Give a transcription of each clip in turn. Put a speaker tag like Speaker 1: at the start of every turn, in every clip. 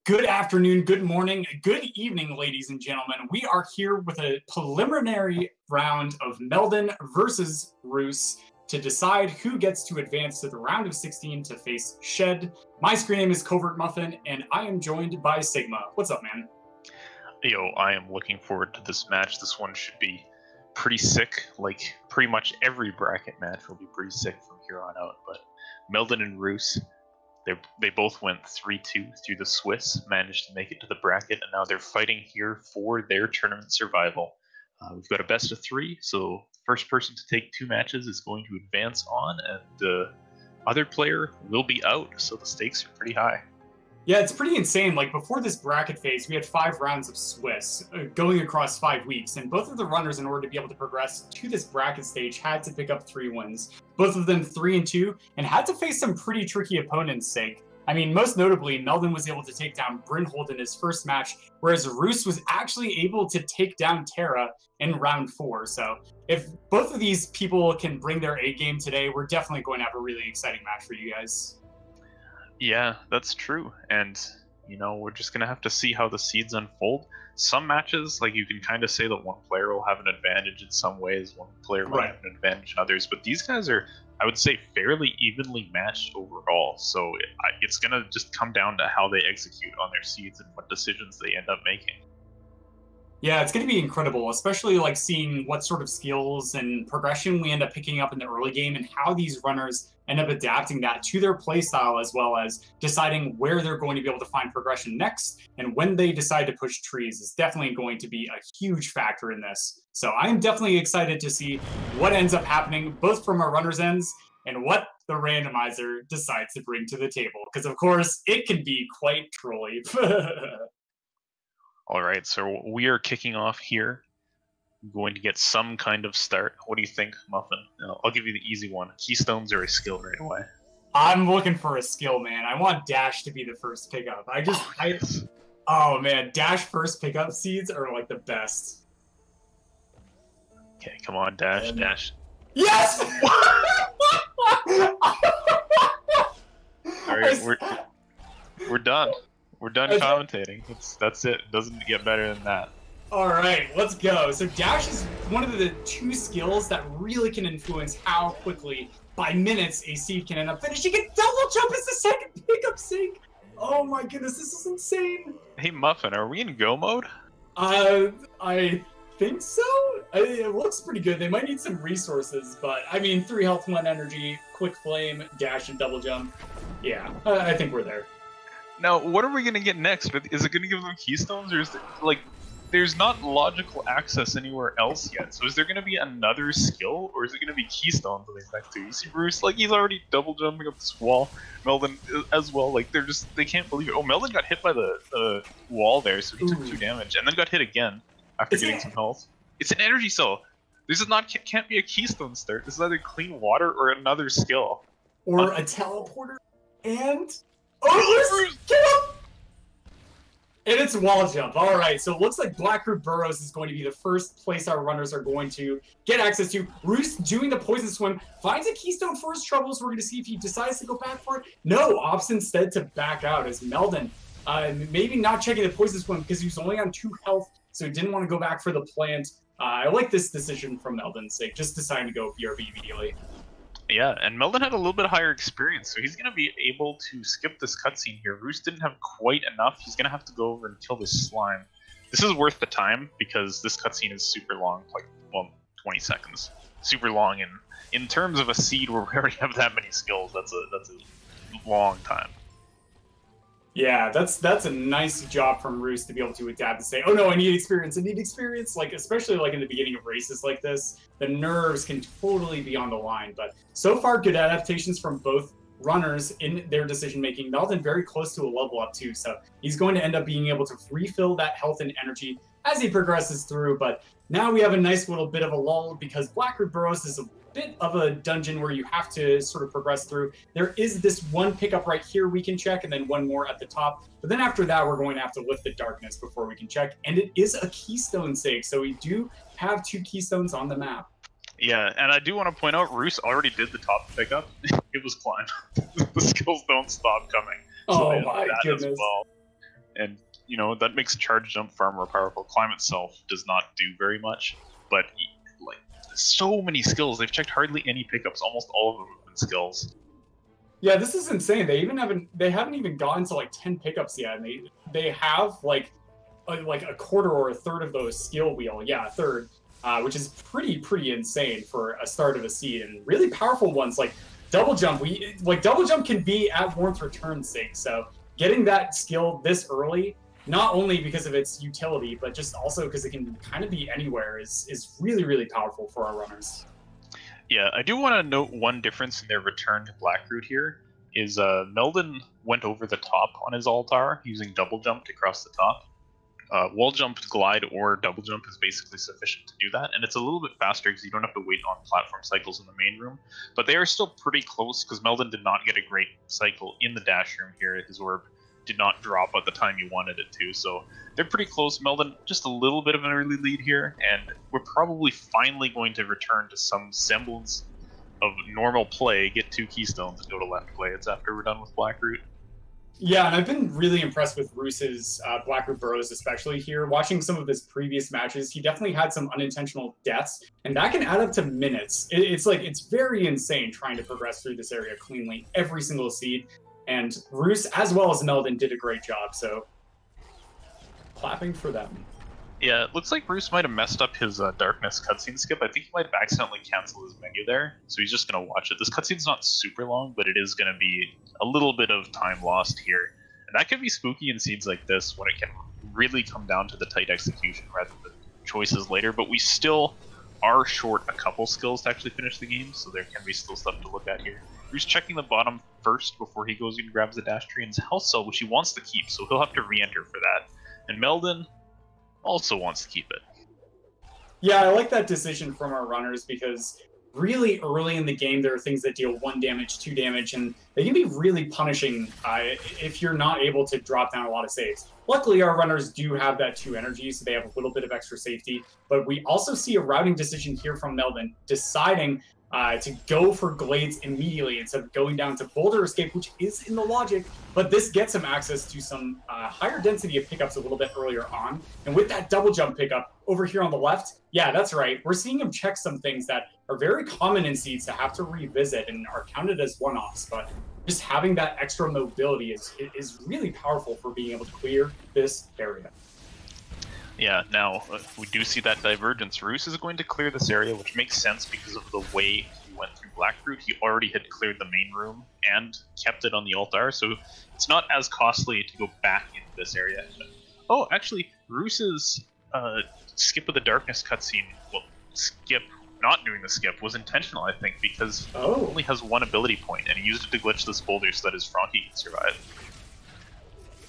Speaker 1: Good afternoon, good morning, good evening, ladies and gentlemen. We are here with a preliminary round of Meldon versus Roos to decide who gets to advance to the round of 16 to face Shed. My screen name is Covert Muffin, and I am joined by Sigma. What's up, man?
Speaker 2: Yo, I am looking forward to this match. This one should be pretty sick. Like, pretty much every bracket match will be pretty sick from here on out. But Meldon and Roos, they both went 3-2 through the Swiss, managed to make it to the bracket, and now they're fighting here for their tournament survival. We've got a best of 3, so first person to take 2 matches is going to advance on, and the other player will be out, so the stakes are pretty high.
Speaker 1: Yeah, it's pretty insane. Like, before this bracket phase, we had 5 rounds of Swiss going across 5 weeks, and both of the runners, in order to be able to progress to this bracket stage, had to pick up 3 wins. Both of them 3-2, and had to face some pretty tricky opponents' sake. I mean, most notably, Meldon was able to take down Brynhold in his first match, whereas Roos was actually able to take down Terra in round 4. So if both of these people can bring their A game today, we're definitely going to have a really exciting match for you guys.
Speaker 2: Yeah, that's true. And, you know, we're just going to have to see how the seeds unfold. Some matches, like, you can kind of say that one player will have an advantage in some ways, one player might have an advantage in others. But these guys are, I would say, fairly evenly matched overall. So it's going to just come down to how they execute on their seeds and what decisions they end up making.
Speaker 1: Yeah, it's going to be incredible, especially like seeing what sort of skills and progression we end up picking up in the early game and how these runners end up adapting that to their playstyle, as well as deciding where they're going to be able to find progression next. And when they decide to push trees is definitely going to be a huge factor in this. So I'm definitely excited to see what ends up happening, both from our runners' ends and what the randomizer decides to bring to the table. Because, of course, it can be quite trolly.
Speaker 2: All right, so we are kicking off here. I'm going to get some kind of start. What do you think, Muffin? I'll give you the easy one. Keystones are a skill right away.
Speaker 1: I'm looking for a skill, man. I want Dash to be the first pickup. Oh man, Dash first pickup seeds are like the best.
Speaker 2: Okay, come on, Dash, Dash.
Speaker 1: Yes!
Speaker 2: All right, we're done. We're done commentating. That's it. It doesn't get better than that.
Speaker 1: All right, let's go. So Dash is one of the 2 skills that really can influence how quickly, by minutes, a seed can end up finishing. And double jump is the second pickup sync. Oh my goodness, this is insane.
Speaker 2: Hey Muffin, are we in go mode?
Speaker 1: I think so. It looks pretty good. They might need some resources, but I mean, 3 health, 1 energy, quick flame, dash, and double jump. Yeah, I think we're there.
Speaker 2: Now, what are we going to get next? Is it going to give them keystones, or is it, like, there's not logical access anywhere else yet, so is there going to be another skill, or is it going to be keystones that they next to? You see Bruce, like, he's already double jumping up this wall. Meldon as well, like, they can't believe it. Oh, Meldon got hit by the wall there, so he took 2 damage, and then got hit again after getting some health. It's an energy cell. This is not, can't be a keystone start. This is either clean water or another skill.
Speaker 1: Or a teleporter, and... Oh, get up! And it's wall jump. All right, so it looks like Blackroot Burrows is going to be the first place our runners are going to get access to. Roos doing the poison swim, finds a keystone for his troubles. We're going to see if he decides to go back for it. No, opts instead to back out as Meldon maybe not checking the poison swim because he was only on 2 health, so he didn't want to go back for the plant. I like this decision from Meldon's sake, just deciding to go BRB immediately.
Speaker 2: Yeah, and Meldon had a little bit higher experience, so he's going to be able to skip this cutscene here. Roos didn't have quite enough. He's going to have to go over and kill this slime. This is worth the time, because this cutscene is super long, like, well, 20 seconds. Super long, and in terms of a seed where we already have that many skills, that's a long time.
Speaker 1: Yeah, that's a nice job from Roos to be able to adapt and say, oh no, I need experience, like, especially like in the beginning of races like this, the nerves can totally be on the line, but so far good adaptations from both runners in their decision making. Meldon very close to a level up too, so he's going to end up being able to refill that health and energy as he progresses through, but now we have a nice little bit of a lull because Blackroot Burrows is a bit of a dungeon where you have to sort of progress through. There is this 1 pickup right here we can check, and then 1 more at the top. But then after that, we're going to have to lift the darkness before we can check. And it is a keystone sake, so we do have 2 keystones on the map.
Speaker 2: Yeah, and I do want to point out, Roos already did the top pickup. It was climb. The skills don't stop coming.
Speaker 1: So my goodness.
Speaker 2: As well. and you know that makes charge jump far more powerful. Climb itself does not do very much, but like so many skills. They've checked hardly any pickups. Almost all of them have been skills.
Speaker 1: Yeah, this is insane. They haven't even gotten to like 10 pickups yet, and they have like a quarter or a third of those skill wheel. Yeah, a third, which is pretty insane for a start of a seed, and really powerful ones like double jump. Double jump can be at Warmth Return's sake. So getting that skill this early, not only because of its utility, but just also because it can kind of be anywhere, is really powerful for our runners.
Speaker 2: Yeah, I do want to note one difference in their return to Blackroot here is Meldon went over the top on his Altar using double jump to cross the top. Wall jump, glide, or double jump is basically sufficient to do that, and it's a little bit faster because you don't have to wait on platform cycles in the main room, but they are still pretty close because Meldon did not get a great cycle in the dash room here. His orb did not drop at the time you wanted it to, so they're pretty close. Meldon, just a little bit of an early lead here, and we're probably finally going to return to some semblance of normal play, get 2 keystones, and go to left play. It's after we're done with Blackroot.
Speaker 1: Yeah, and I've been really impressed with Roose's Blackroot Burrows, especially here. Watching some of his previous matches, he definitely had some unintentional deaths, and that can add up to minutes. It's very insane trying to progress through this area cleanly every single seed. And Roose, as well as Meldon, did a great job, so clapping for them.
Speaker 2: Yeah, it looks like Roose might have messed up his Darkness cutscene skip. I think he might have accidentally canceled his menu there, so he's just going to watch it. This cutscene's not super long, but it is going to be a little bit of time lost here. And that can be spooky in scenes like this, when it can really come down to the tight execution rather than choices later, but we still are short a couple skills to actually finish the game, so there can be still stuff to look at here. Roose checking the bottom first before he goes and grabs the dash tree and his health cell, which he wants to keep, so he'll have to re-enter for that. And Meldon also wants to keep it.
Speaker 1: Yeah, I like that decision from our runners because really early in the game there are things that deal 1 damage, 2 damage, and they can be really punishing if you're not able to drop down a lot of saves. Luckily, our runners do have that 2 energy, so they have a little bit of extra safety, but we also see a routing decision here from Meldon, deciding to go for Glades immediately instead of going down to Boulder Escape, which is in the logic, but this gets him access to some higher density of pickups a little bit earlier on. And with that double jump pickup over here on the left, yeah, that's right. We're seeing him check some things that are very common in seeds to have to revisit and are counted as one-offs, but just having that extra mobility is really powerful for being able to clear this area.
Speaker 2: Yeah, now we do see that divergence. Roose is going to clear this area, which makes sense because of the way he went through Blackroot. He already had cleared the main room and kept it on the Altar, so it's not as costly to go back into this area. Oh, actually, Roose's skip of the darkness cutscene, well, not doing the skip, was intentional, I think, because he only has 1 ability point, and he used it to glitch this boulder so that his Frankie can survive.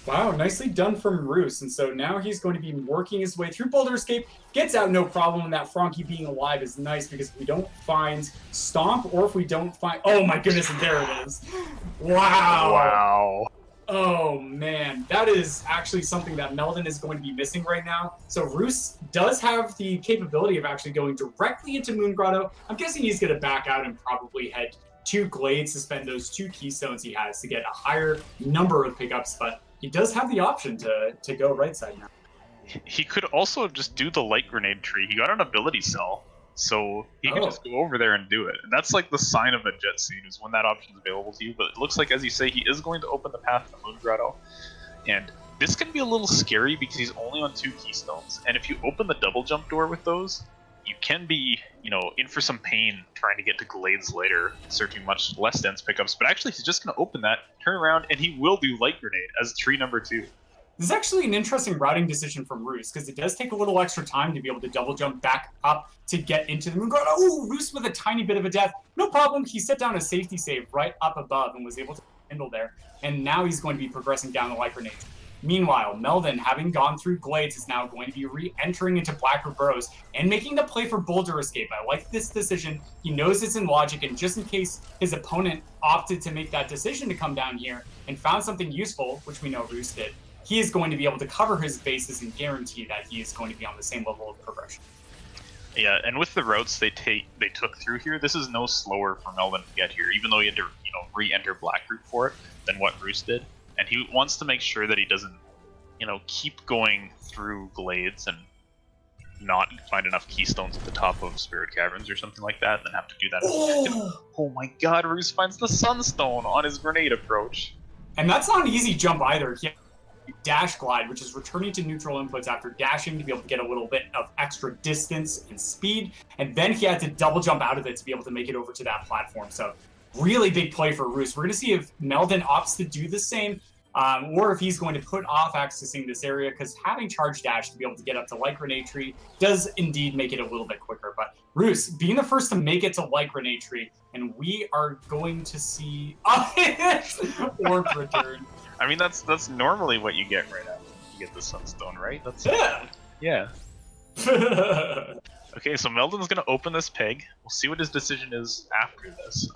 Speaker 1: Wow, nicely done from Roose. And so now he's going to be working his way through Boulder Escape. Gets out no problem, and that Frankie being alive is nice because if we don't find Stomp or if we don't find... Oh my goodness, and there it is. Wow.
Speaker 2: Wow.
Speaker 1: Oh man, that is actually something that Meldon is going to be missing right now. So Roose does have the capability of actually going directly into Moon Grotto. I'm guessing he's going to back out and probably head to Glades to spend those 2 keystones he has to get a higher number of pickups, but he does have the option to go right side now.
Speaker 2: He could also just do the light grenade tree. He got an ability cell, so he can just go over there and do it. And that's like the sign of a jet scene, is when that option is available to you. But it looks like, as you say, he is going to open the path to Moon Grotto. And this can be a little scary because he's only on 2 keystones. And if you open the double jump door with those, you can be, in for some pain trying to get to Glades later, searching much less dense pickups. But actually, he's just going to open that, turn around, and he will do Light Grenade as tree number 2.
Speaker 1: This is actually an interesting routing decision from Roose, because it does take a little extra time to be able to double jump back up to get into the Moon Grotto. Oh, Roose with a tiny bit of a death. No problem. He set down a safety save right up above and was able to handle there. And now he's going to be progressing down the Light Grenade. Meanwhile, Meldon, having gone through Glades, is now going to be re-entering into Blackroot Burrows and making the play for Boulder Escape. I like this decision. He knows it's in logic, and just in case his opponent opted to make that decision to come down here and found something useful, which we know Roose did, he is going to be able to cover his bases and guarantee that he is going to be on the same level of progression.
Speaker 2: Yeah, and with the routes they took through here, this is no slower for Meldon to get here, even though he had to re-enter Blackroot for it than what Roose did. And he wants to make sure that he doesn't, you know, keep going through glades and not find enough keystones at the top of Spirit Caverns or something like that, and then have to do that. Oh my god, Roos finds the Sunstone on his grenade approach.
Speaker 1: And that's not an easy jump either. He had dash glide, which is returning to neutral inputs after dashing to be able to get a little bit of extra distance and speed, and then he had to double jump out of it to be able to make it over to that platform. So really big play for Roos. We're going to see if Meldon opts to do the same, or if he's going to put off accessing this area, because having charge dash to be able to get up to Light Grenade Tree does indeed make it a little bit quicker. But Roos being the first to make it to Light Grenade Tree, and we are going to see Orb return.
Speaker 2: I mean, that's normally what you get right after you get the Sunstone, right? That's
Speaker 1: yeah.
Speaker 2: Okay, so Meldon's gonna open this peg. We'll see what his decision is after this.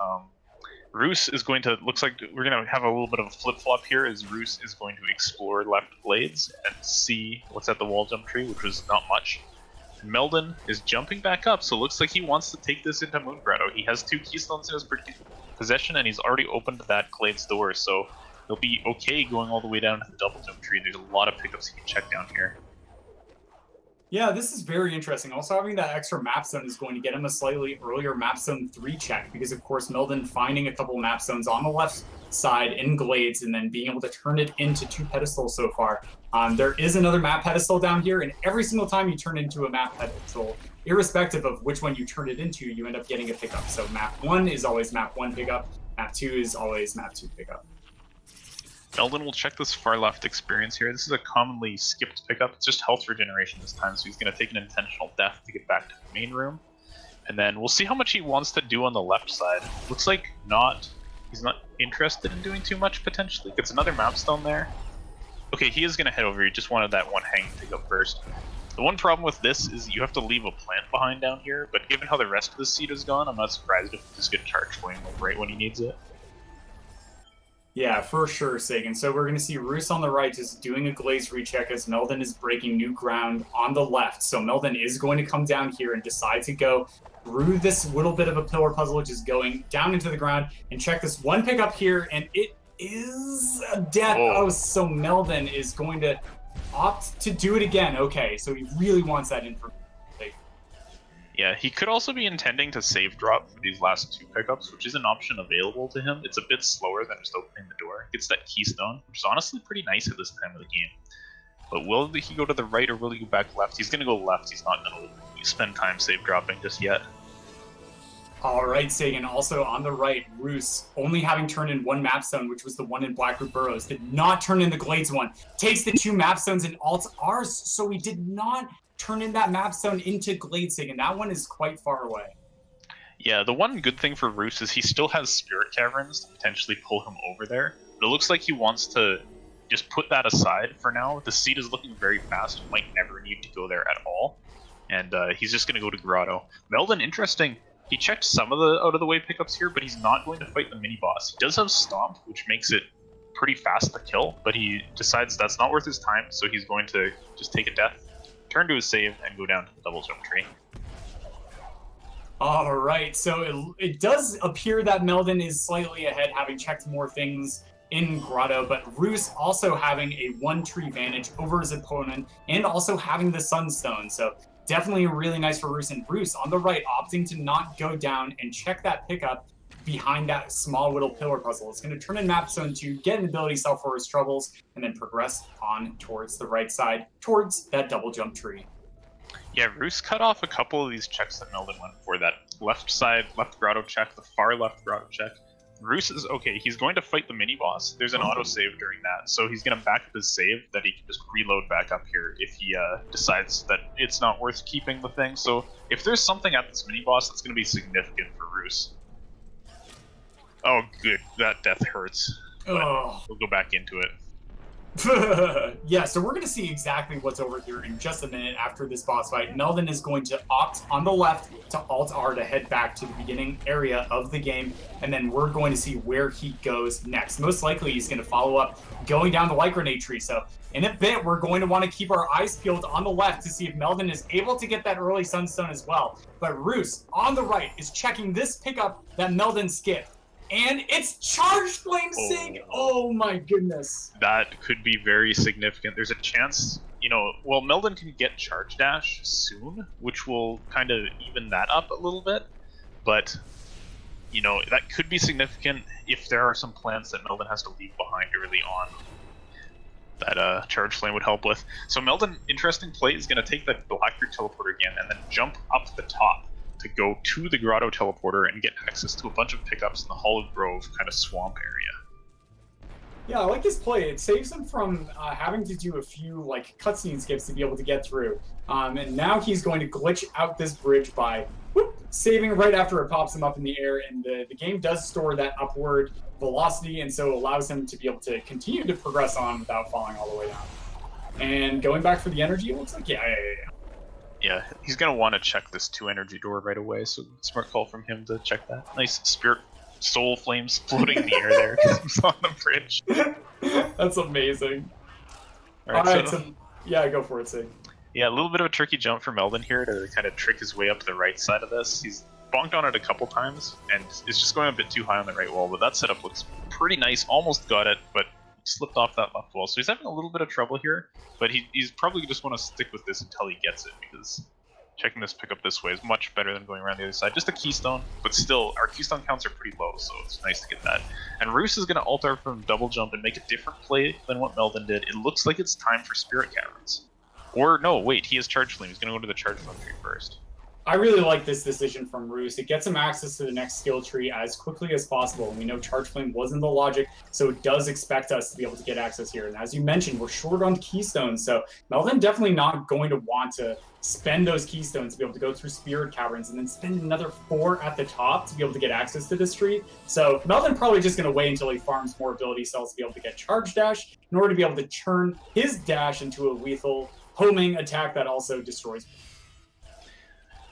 Speaker 2: Roos is going to, looks like we're going to have a little bit of a flip-flop here, as Roos is going to explore left glades and see what's at the wall jump tree, which was not much. Meldon is jumping back up, so it looks like he wants to take this into Moon Grotto. He has 2 keystones in his possession, and he's already opened that glade's door, so he'll be okay going all the way down to the double jump tree. There's a lot of pickups he can check down here.
Speaker 1: Yeah, this is very interesting. Also, having that extra map zone is going to get him a slightly earlier map zone 3 check, because of course Meldon finding a couple map zones on the left side in glades and then being able to turn it into 2 pedestals so far. There is another map pedestal down here, and every single time you turn into a map pedestal, irrespective of which one you turn it into, you end up getting a pickup. So map 1 is always map 1 pickup, map 2 is always map 2 pickup.
Speaker 2: Meldon will check this far left experience here. This is a commonly skipped pickup. It's just health regeneration this time, so he's going to take an intentional death to get back to the main room. And then we'll see how much he wants to do on the left side. Looks like he's not interested in doing too much, potentially. Gets another map stone there. Okay, he is going to head over. He just wanted that one hanging pickup first. The one problem with this is you have to leave a plant behind down here, but given how the rest of the seed is gone, I'm not surprised if he just get charge flame right when he needs it.
Speaker 1: Yeah, for sure, Sagan. So we're going to see Roos on the right just doing a glaze recheck as Meldon is breaking new ground on the left. So Meldon is going to come down here and decide to go through this little bit of a pillar puzzle, which is going down into the ground, and check this one pickup here, and it is a death. Oh, so Meldon is going to opt to do it again. Okay, so he really wants that information.
Speaker 2: Yeah, he could also be intending to save drop for these last 2 pickups, which is an option available to him. It's a bit slower than just opening the door. Gets that keystone, which is honestly pretty nice at this time of the game. But will he go to the right or will he go back left? He's going to go left. He's not going to spend time save dropping just yet.
Speaker 1: All right, Sagan. Also on the right, Roos, only having turned in 1 map zone, which was the one in Blackroot Burrows, did not turn in the Glades one. Takes the 2 map zones in Alt-Rs, so he did not turn in that map zone into Glade Sig, and that one is quite far away.
Speaker 2: Yeah, the one good thing for Roos is he still has Spirit Caverns to potentially pull him over there. But it looks like he wants to just put that aside for now. The seed is looking very fast. He might never need to go there at all. And he's just going to go to Grotto. Meldon, interesting. He checked some of the out-of-the-way pickups here, but he's not going to fight the mini-boss. He does have Stomp, which makes it pretty fast to kill, but he decides that's not worth his time, so he's going to just take a death, turn to his save, and go down to the double jump tree.
Speaker 1: All right, so it does appear that Meldon is slightly ahead, having checked more things in Grotto, but Roos also having a 1-tree advantage over his opponent, and also having the Sunstone, so definitely really nice for Roos. And Roos on the right, opting to not go down and check that pickup behind that small little pillar puzzle. It's going to turn in map zone to get an ability cell for his troubles, and then progress on towards the right side, towards that double jump tree.
Speaker 2: Yeah, Roos cut off a couple of these checks that Meldon went for. That left side, left grotto check, the far left grotto check. Roos is okay, he's going to fight the mini-boss. There's an autosave during that, so he's going to back up his save that he can just reload back up here if he decides that it's not worth keeping the thing. So if there's something at this mini-boss that's going to be significant for Roos. Oh, good. That death hurts. But we'll go back into it.
Speaker 1: Yeah, so we're going to see exactly what's over here in just a minute after this boss fight. Meldon is going to opt on the left to Alt-R to head back to the beginning area of the game, and then we're going to see where he goes next. Most likely he's going to follow up going down the Light Grenade tree, so in a bit we're going to want to keep our eyes peeled on the left to see if Meldon is able to get that early Sunstone as well. But Roos on the right is checking this pickup that Meldon skipped. And it's Charged Flame Sig! Oh my goodness.
Speaker 2: That could be very significant. There's a chance, you know, well, Meldon can get Charge Dash soon, which will kind of even that up a little bit. But, you know, that could be significant if there are some plants that Meldon has to leave behind early on that Charge Flame would help with. So Meldon, interesting play, is going to take that Blackbeard Teleporter again and then jump up the top to go to the Grotto Teleporter and get access to a bunch of pickups in the Hollowed Grove kind of swamp area.
Speaker 1: Yeah, I like this play. It saves him from having to do a few like cutscene skips to be able to get through. And now he's going to glitch out this bridge by saving right after it pops him up in the air, and the game does store that upward velocity, and so it allows him to be able to continue to progress on without falling all the way down. And going back for the energy, it looks like, yeah.
Speaker 2: Yeah, he's going to want to check this 2 energy door right away, so smart call from him to check that. Nice Spirit Soul Flames floating in the air there because he's on the bridge.
Speaker 1: That's amazing.
Speaker 2: Alright,
Speaker 1: so yeah, go for it, Sig.
Speaker 2: Yeah, a little bit of a tricky jump for Meldon here to kind of trick his way up to the right side of this. He's bonked on it a couple times, and is just going a bit too high on the right wall, but that setup looks pretty nice. Almost got it, but slipped off that left wall. So he's having a little bit of trouble here, but he's probably just want to stick with this until he gets it, because checking this pickup this way is much better than going around the other side. Just a keystone, but still, our keystone counts are pretty low, so it's nice to get that. And Roos is going to alter from double jump and make a different play than what Meldon did. It looks like it's time for Spirit Caverns. Or, no, wait, he has Charge Flame. He's going to go to the Charge Flame tree first.
Speaker 1: I really like this decision from Roos. It gets him access to the next skill tree as quickly as possible. And we know Charge Flame wasn't the logic, so it does expect us to be able to get access here. And as you mentioned, we're short on keystones, so Meldon definitely not going to want to spend those keystones to be able to go through Spirit Caverns and then spend another 4 at the top to be able to get access to this tree. So Meldon probably just going to wait until he farms more ability cells to be able to get Charge Dash in order to be able to turn his dash into a lethal homing attack that also destroys.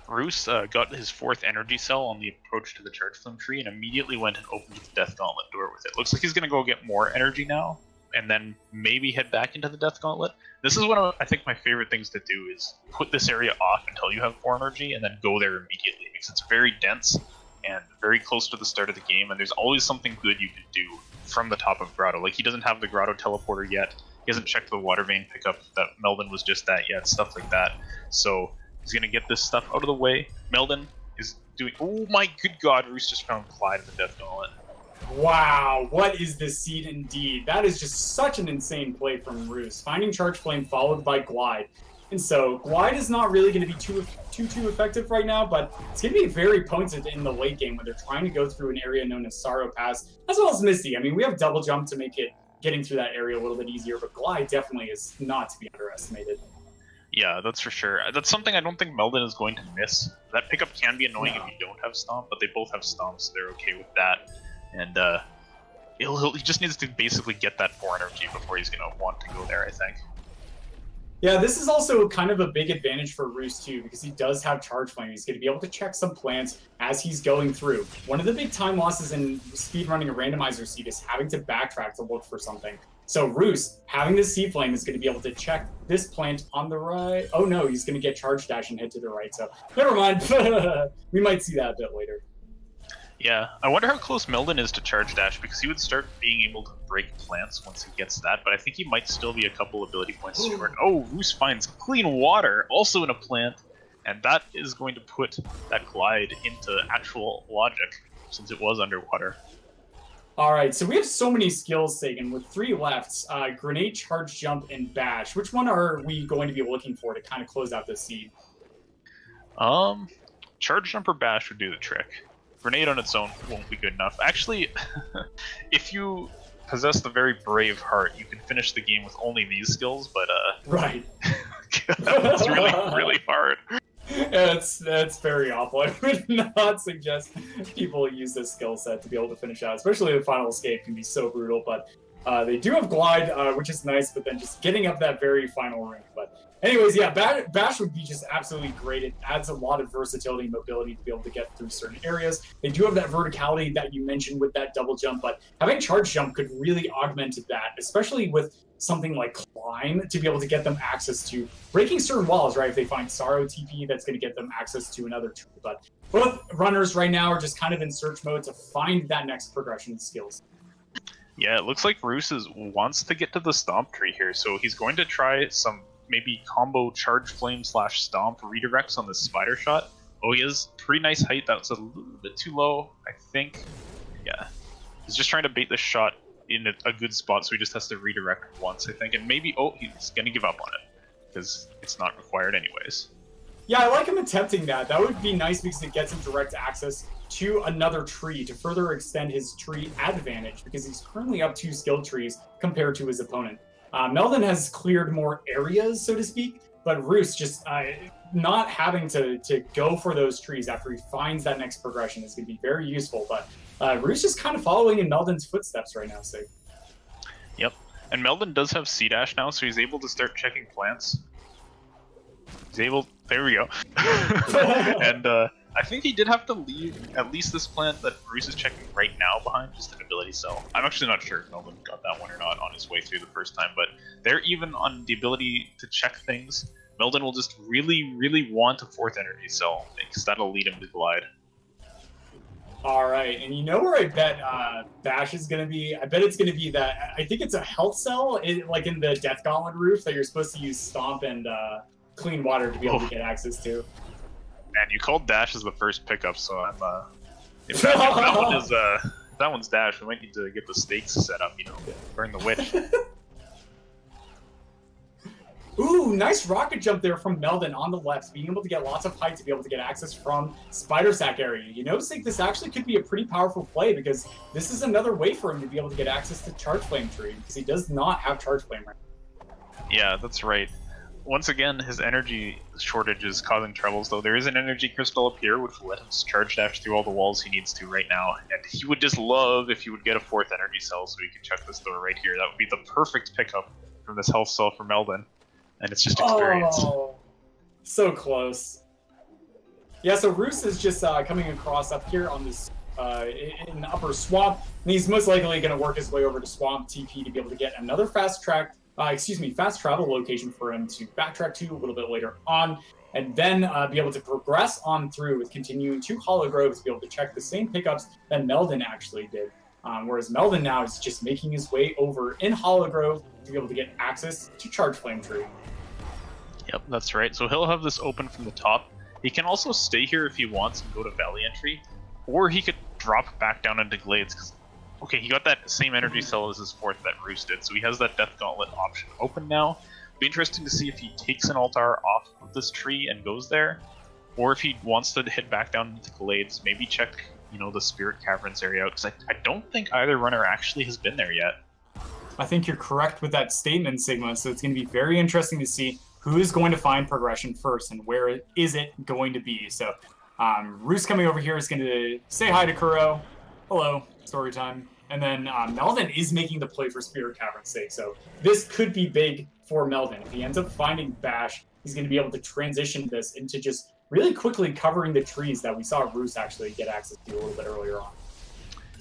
Speaker 2: Roos got his 4th energy cell on the approach to the Charge Flame tree and immediately went and opened the Death Gauntlet door with it. Looks like he's going to go get more energy now, and then maybe head back into the Death Gauntlet. This is one of, I think, my favorite things to do is put this area off until you have 4 energy and then go there immediately, because it's very dense and very close to the start of the game, and there's always something good you can do from the top of Grotto. Like, he doesn't have the Grotto Teleporter yet. He hasn't checked the Water Vein pickup that Meldon was just at yet, stuff like that. So he's going to get this stuff out of the way. Meldon is doing... Oh my good god, Roos just found Clyde in the Death Gauntlet.
Speaker 1: Wow, what is this seed indeed? That is just such an insane play from Roos. Finding Charge Flame followed by Glide. And so Glide is not really going to be too effective right now, but it's going to be very potent in the late game when they're trying to go through an area known as Sorrow Pass, as well as Misty. I mean, we have double jump to make it getting through that area a little bit easier, but Glide definitely is not to be underestimated.
Speaker 2: Yeah, that's for sure. That's something I don't think Meldon is going to miss. That pickup can be annoying if you don't have Stomp, but they both have Stomp, so they're okay with that. And he just needs to basically get that 4 energy before he's going to want to go there, I think.
Speaker 1: Yeah, this is also kind of a big advantage for Roos too, because he does have Charge Flame. He's going to be able to check some plants as he's going through. One of the big time losses in speedrunning a randomizer seed is having to backtrack to look for something. So Roos, having this Sea Flame, is going to be able to check this plant on the right. Oh no, he's going to get Charge Dash and head to the right, so never mind. We might see that a bit later.
Speaker 2: Yeah, I wonder how close Meldon is to Charge Dash, because he would start being able to break plants once he gets that, but I think he might still be a couple ability points short. Oh, Roos finds clean water, also in a plant, and that is going to put that Glide into actual logic, since it was underwater.
Speaker 1: Alright, so we have so many skills taken with 3 left. Grenade, Charge Jump, and Bash. Which one are we going to be looking for to kind of close out this seed?
Speaker 2: Charge Jump or Bash would do the trick. Grenade on its own won't be good enough. Actually, if you possess the very brave heart, you can finish the game with only these skills, but
Speaker 1: right.
Speaker 2: That's really, really hard.
Speaker 1: Yeah, that's very awful. I would not suggest people use this skill set to be able to finish out, especially the Final Escape can be so brutal, but They do have glide, which is nice, but then just getting up that very final ring. But anyways, yeah, Bash would be just absolutely great. It adds a lot of versatility and mobility to be able to get through certain areas. They do have that verticality that you mentioned with that double jump, but having charge jump could really augment that, especially with something like climb to be able to get them access to breaking certain walls, right? If they find Sorrow TP, that's going to get them access to another tool. But both runners right now are just kind of in search mode to find that next progression of skills.
Speaker 2: Yeah, it looks like Roos wants to get to the Stomp tree here, so he's going to try some maybe combo Charge Flame / Stomp redirects on the Spider Shot. Oh, he has pretty nice height. That's a little bit too low, I think. Yeah, he's just trying to bait the shot in a good spot, so he just has to redirect once, I think. And maybe, oh, he's going to give up on it, because it's not required anyways.
Speaker 1: Yeah, I like him attempting that. That would be nice because it gets him direct access to another tree to further extend his tree advantage, because he's currently up 2 skill trees compared to his opponent. Meldon has cleared more areas, so to speak, but Roos just not having to go for those trees after he finds that next progression is going to be very useful. But Roos just kind of following in Meldon's footsteps right now, so.
Speaker 2: Yep, and Meldon does have C-Dash now, so he's able to start checking plants. He's able... There we go. And I think he did have to leave at least this plant that Roos is checking right now behind, just an ability cell. I'm actually not sure if Meldon got that one or not on his way through the first time, but they're even on the ability to check things. Meldon will just really, really want a 4th energy cell, because that'll lead him to glide.
Speaker 1: Alright, and you know where I bet Bash is going to be? I bet it's going to be that, I think it's a health cell, like in the Death Gauntlet roof, that you're supposed to use Stomp and Clean Water to be able to get access to.
Speaker 2: Man, you called Dash as the first pickup, so I'm, if that one's Dash, we might need to get the stakes set up, you know, burn the witch.
Speaker 1: Ooh, nice rocket jump there from Meldon on the left, being able to get lots of height to be able to get access from Spider Sack area. You know, Sig, this actually could be a pretty powerful play, because this is another way for him to be able to get access to Charge Flame Tree, because he does not have Charge Flame right now.
Speaker 2: Yeah, that's right. Once again, his energy shortage is causing troubles, though. There is an energy crystal up here, which will let him charge dash through all the walls he needs to right now. And he would just love if he would get a 4th energy cell so he could check this door right here. That would be the perfect pickup from this health cell for Meldon. And it's just experience.
Speaker 1: Oh, so close. Yeah, so Roos is just coming across up here on this in the upper swamp, and he's most likely going to work his way over to Swamp TP to be able to get another fast travel location for him to backtrack to a little bit later on, and then be able to progress on through with continuing to Hollow Grove to be able to check the same pickups that Meldon actually did. Whereas Meldon now is just making his way over in Hollow Grove to be able to get access to Charge Flame Tree.
Speaker 2: Yep, that's right. So he'll have this open from the top. He can also stay here if he wants and go to Valley Entry, or he could drop back down into Glades. Cause, okay, he got that same energy cell as his 4th that Roos did, so he has that Death Gauntlet option open now. Be interesting to see if he takes an Altar off of this tree and goes there, or if he wants to head back down into Glades, maybe check, you know, the Spirit Caverns area out, because I don't think either runner actually has been there yet.
Speaker 1: I think you're correct with that statement, Sigma, so it's going to be very interesting to see who is going to find progression first and where is it going to be. So Roos coming over here is going to say hi to Kuro. Hello, story time. And then Meldon is making the play for Spirit Cavern's sake, so this could be big for Meldon. If he ends up finding Bash, he's going to be able to transition this into just really quickly covering the trees that we saw Roos actually get access to a little bit earlier on.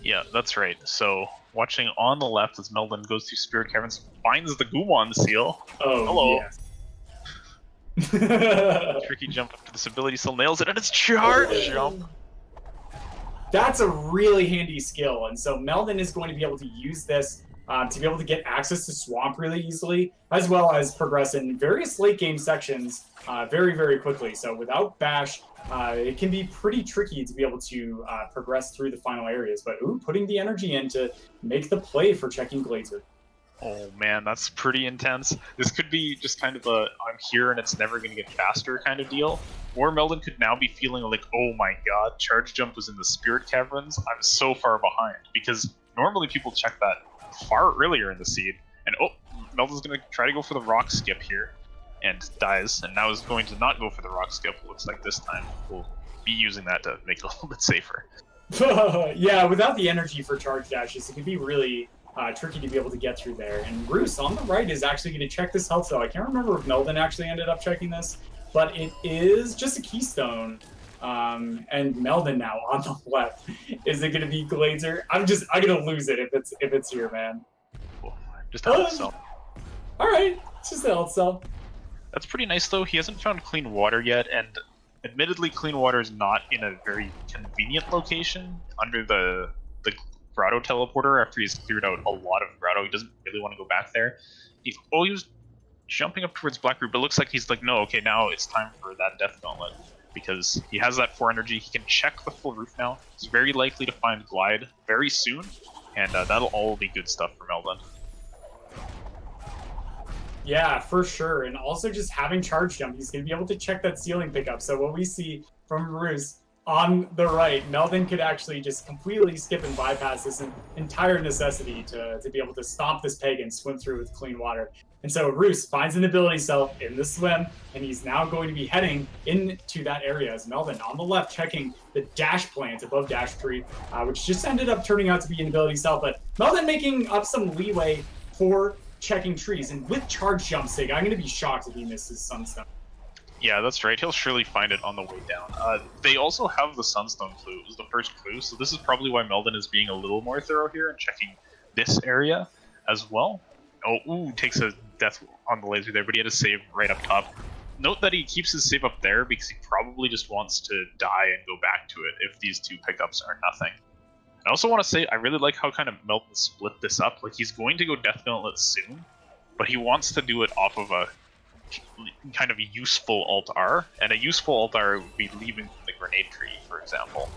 Speaker 2: Yeah, that's right. So, watching on the left as Meldon goes through Spirit Caverns, finds the Gumon seal.
Speaker 1: Oh,
Speaker 2: hello.
Speaker 1: Yes.
Speaker 2: Tricky jump up to this ability cell, nails it, and it's charge jump.
Speaker 1: That's a really handy skill, and so Meldon is going to be able to use this to be able to get access to Swamp really easily, as well as progress in various late game sections very, very quickly. So without Bash, it can be pretty tricky to be able to progress through the final areas, but putting the energy in to make the play for checking Glazer.
Speaker 2: Oh man, that's pretty intense. This could be just kind of a I'm here and it's never going to get faster kind of deal. Or Meldon could now be feeling like, oh my god, Charge Jump was in the Spirit Caverns, I'm so far behind. Because normally people check that far earlier in the seed. And oh, Meldon's going to try to go for the Rock Skip here. And dies, and now is going to not go for the Rock Skip. Looks like this time we'll be using that to make it a little bit safer.
Speaker 1: Yeah, without the energy for charge dashes, it can be really tricky to be able to get through there. And Roos on the right is actually going to check this health cell. I can't remember if Meldon actually ended up checking this, but it is just a keystone. And Meldon now on the left. Is it going to be Glazer? I'm going to lose it if it's here, man.
Speaker 2: Just a health cell.
Speaker 1: All right, it's just a health cell.
Speaker 2: That's pretty nice, though. He hasn't found clean water yet, and admittedly, clean water is not in a very convenient location under the grotto teleporter. After he's cleared out a lot of grotto, he doesn't really want to go back there. He was jumping up towards Blackroot, but it looks like he's like, no, okay, now it's time for that Death Gauntlet, because he has that 4 energy. He can check the full roof now. He's very likely to find Glide very soon, and that'll all be good stuff for Meldon.
Speaker 1: Yeah, for sure. And also just having charge jump, he's going to be able to check that ceiling pickup. So what we see from Roos on the right, Meldon could actually just completely skip and bypass this entire necessity to be able to stomp this peg and swim through with clean water. And so Roos finds an ability cell in the swim, and he's now going to be heading into that area as Meldon on the left checking the dash plant above dash tree, which just ended up turning out to be an ability cell. But Meldon making up some leeway for checking trees, and with charge jump sig, I'm going to be shocked if he misses Sunstone.
Speaker 2: Yeah, that's right. He'll surely find it on the way down. They also have the Sunstone clue. It was the first clue, so this is probably why Meldon is being a little more thorough here and checking this area as well. Oh, ooh, takes a death on the laser there, but he had a save right up top. Note that he keeps his save up there because he probably just wants to die and go back to it if these 2 pickups are nothing. I also want to say, I really like how kind of Meldon split this up. Like, he's going to go Death Gauntlet soon, but he wants to do it off of a kind of useful Alt-R, and a useful Alt-R would be leaving from the grenade tree, for example.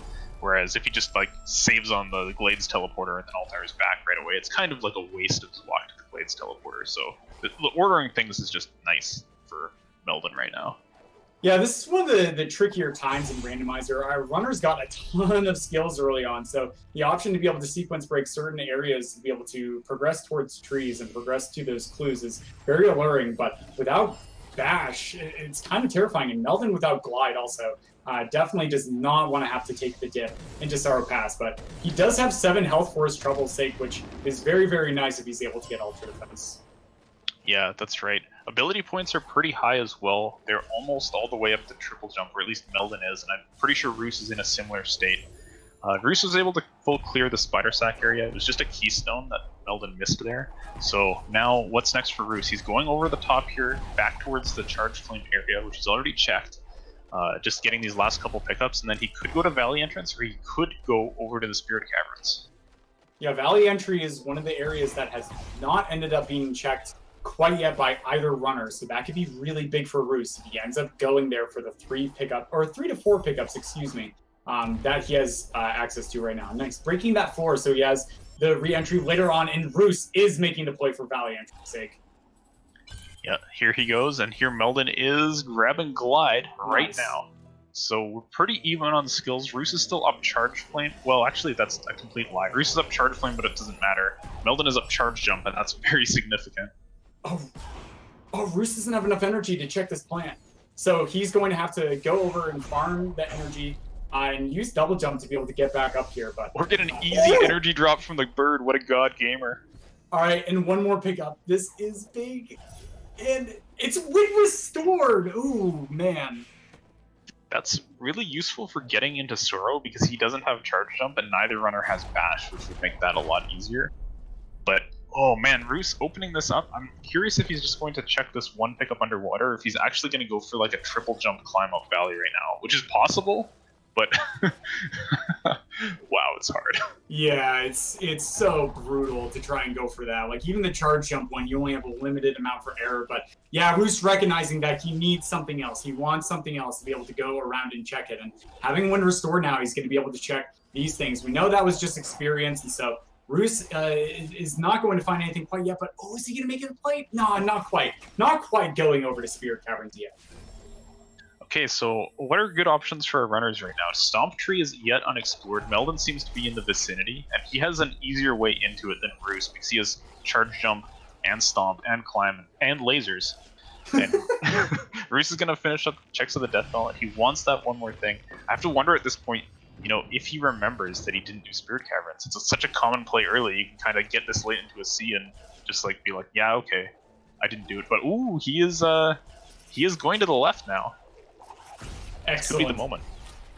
Speaker 2: Whereas if he just, like, saves on the Glades teleporter and then Alt-R is back right away, it's kind of like a waste of his walk to the Glades teleporter. So, the ordering things is just nice for Meldon right now.
Speaker 1: Yeah, this is one of the trickier times in Randomizer. Our runners got a ton of skills early on, so the option to be able to sequence break certain areas, to be able to progress towards trees and progress to those clues is very alluring, but without Bash, it's kind of terrifying. And Meldon without Glide also definitely does not want to have to take the dip into Sorrow Pass, but he does have 7 health for his trouble's sake, which is very, very nice if he's able to get Ultra Defense. Yeah,
Speaker 2: that's right. Ability points are pretty high as well. They're almost all the way up to triple jump, or at least Meldon is, and I'm pretty sure Roos is in a similar state. Roos was able to full clear the Spider Sack area. It was just a keystone that Meldon missed there. So now what's next for Roos? He's going over the top here, back towards the Charged Flame area, which he's already checked. Just getting these last couple pickups, and then he could go to Valley Entrance, or he could go over to the Spirit Caverns.
Speaker 1: Yeah, Valley Entry is one of the areas that has not ended up being checked quite yet by either runner, so that could be really big for Roos if he ends up going there for the 3 to 4 pickups, excuse me, that he has access to right now. Nice, breaking that 4, so he has the re-entry later on, and Roos is making the play for Valley Entry's sake.
Speaker 2: Yeah, here he goes, and here Meldon is grabbing Glide right now. So we're pretty even on skills. Roos is still up Charge Flame. Well, actually, that's a complete lie. Roos is up Charge Flame, but it doesn't matter. Meldon is up Charge Jump, and that's very significant.
Speaker 1: Oh, Roos doesn't have enough energy to check this plant. So he's going to have to go over and farm the energy and use double jump to be able to get back up here. But
Speaker 2: we're getting an easy energy drop from the bird. What a god gamer.
Speaker 1: All right, and one more pickup. This is big. And it's Wind Restored. Ooh, man.
Speaker 2: That's really useful for getting into Sorrow because he doesn't have Charge Jump and neither runner has Bash, which would make that a lot easier. But oh man, Roos opening this up. I'm curious if he's just going to check this 1 pickup underwater, or if he's actually going to go for like a triple jump climb up Valley right now, which is possible, but wow, it's hard.
Speaker 1: Yeah, it's so brutal to try and go for that. Like even the charge jump one, you only have a limited amount for error, but yeah, Roos recognizing that he needs something else. He wants something else to be able to go around and check it. And having Wind Restore now, he's going to be able to check these things. We know that was just experience, and so Roos is not going to find anything quite yet, but oh, is he going to make it a play? No, not quite. Not quite going over to Spirit Caverns yet.
Speaker 2: Okay, so what are good options for our runners right now? Stomp Tree is yet unexplored. Meldon seems to be in the vicinity, and he has an easier way into it than Roos because he has Charge Jump and Stomp and Climb and lasers. And Roos is going to finish up checks of the Death Gauntlet. He wants that one more thing. I have to wonder at this point, you know, if he remembers that he didn't do Spirit Caverns, it's such a common play early, you can kind of get this late into a C and just like be like, yeah, okay, I didn't do it. But ooh, he is going to the left now.
Speaker 1: Excellent.
Speaker 2: This could be the moment.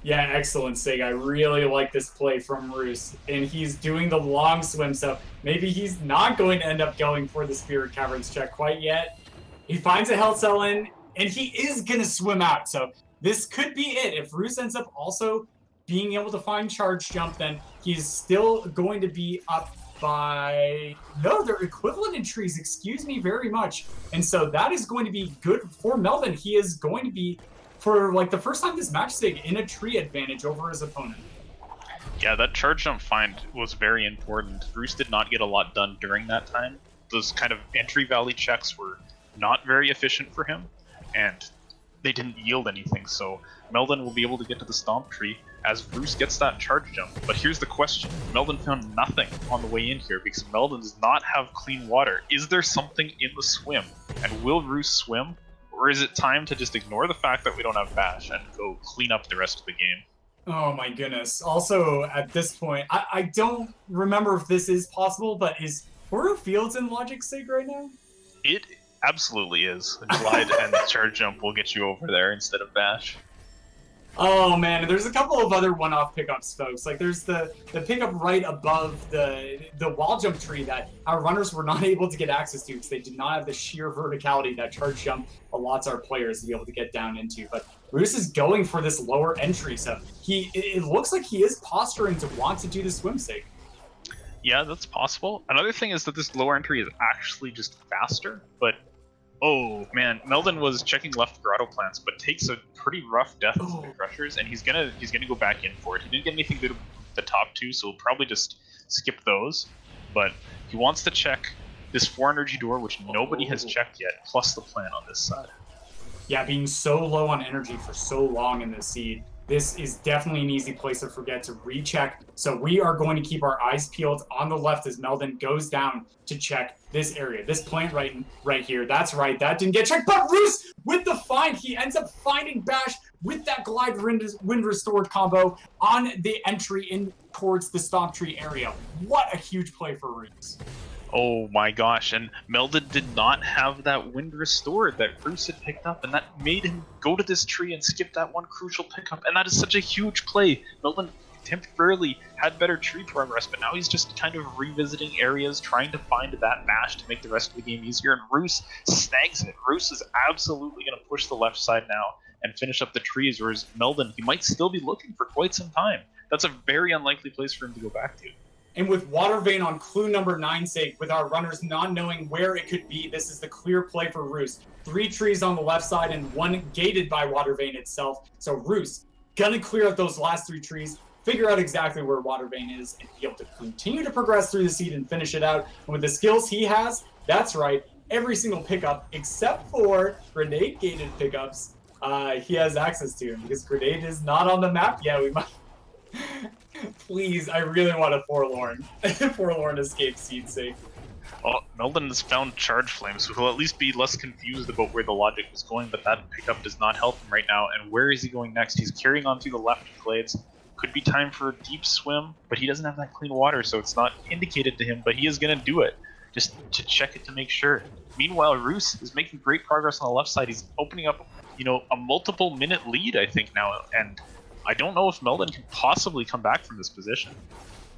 Speaker 1: Yeah, excellent, Sig. I really like this play from Roos. And he's doing the long swim, so maybe he's not going to end up going for the Spirit Caverns check quite yet. He finds a health cell in, and he is going to swim out. So this could be it. If Roos ends up also being able to find Charge Jump, then he's still going to be up by... No, they're equivalent in trees, excuse me very much. And so that is going to be good for Meldon. He is going to be, for like the first time this match, Sig, in a tree advantage over his opponent.
Speaker 2: Yeah, that Charge Jump find was very important. Roos did not get a lot done during that time. Those kind of entry valley checks were not very efficient for him, and they didn't yield anything, so Meldon will be able to get to the Stomp Tree as Roos gets that Charge Jump. But here's the question. Meldon found nothing on the way in here because Meldon does not have clean water. Is there something in the swim? And will Roos swim? Or is it time to just ignore the fact that we don't have Bash and go clean up the rest of the game?
Speaker 1: Oh my goodness. Also, at this point, I don't remember if this is possible, but is Horror Fields in Logic Sig right now?
Speaker 2: It absolutely is. Glide and Charge Jump will get you over there instead of Bash.
Speaker 1: Oh man, there's a couple of other one-off pickups, folks. Like there's the pickup right above the wall jump tree that our runners were not able to get access to because they did not have the sheer verticality that Charge Jump allots our players to be able to get down into. But Roos is going for this lower entry, so it looks like he is posturing to want to do the swim Sig.
Speaker 2: Yeah, that's possible. Another thing is that this lower entry is actually just faster, but oh man, Meldon was checking left grotto plants, but takes a pretty rough death to the crushers, and he's gonna go back in for it. He didn't get anything good with the top two, so he'll probably just skip those. But he wants to check this 4 energy door, which nobody has checked yet, plus the plant on this side. Yeah,
Speaker 1: being so low on energy for so long in this seed, this is definitely an easy place to forget to recheck. So we are going to keep our eyes peeled on the left as Meldon goes down to check this area, this plant right here. That's right, that didn't get checked, but Roos with the find, he ends up finding Bash with that Glide Wind Restored combo on the entry in towards the Stomp Tree area. What a huge play for Roos.
Speaker 2: Oh my gosh, and Meldon did not have that Wind Restored that Roos had picked up, and that made him go to this tree and skip that one crucial pickup, and that is such a huge play. Meldon temporarily had better tree progress, but now he's just kind of revisiting areas, trying to find that Bash to make the rest of the game easier, and Roos snags it. Roos is absolutely going to push the left side now and finish up the trees, whereas Meldon, he might still be looking for quite some time. That's a very unlikely place for him to go back to.
Speaker 1: And with Water Vein on clue number 9's sake, with our runners not knowing where it could be, this is the clear play for Roos. 3 trees on the left side and 1 gated by Water Vein itself. So Roos gonna clear out those last 3 trees, figure out exactly where Water Vein is, and be able to continue to progress through the seed and finish it out. And with the skills he has, that's right, every single pickup except for grenade gated pickups, he has access to, because grenade is not on the map yet. We might... Please, I really want a forlorn escape seed sake.
Speaker 2: Well, Meldon has found Charge Flames, so he'll at least be less confused about where the logic was going, but that pickup does not help him right now. And where is he going next? He's carrying on through the left glades. Could be time for a deep swim, but he doesn't have that clean water, so it's not indicated to him, but he is going to do it, just to check it to make sure. Meanwhile, Roos is making great progress on the left side. He's opening up, you know, a multiple minute lead, I think, now, and I don't know if Meldon can possibly come back from this position.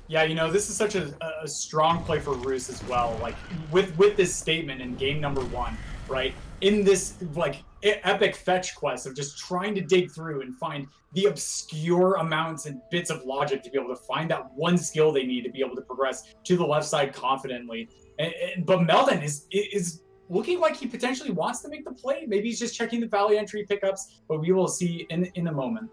Speaker 1: Yeah, you know, this is such a strong play for Roos as well. Like, with this statement in game number 1, right? In this, like, epic fetch quest of just trying to dig through and find the obscure amounts and bits of logic to be able to find that one skill they need to be able to progress to the left side confidently. But Meldon is looking like he potentially wants to make the play. Maybe he's just checking the valley entry pickups, but we will see in a moment.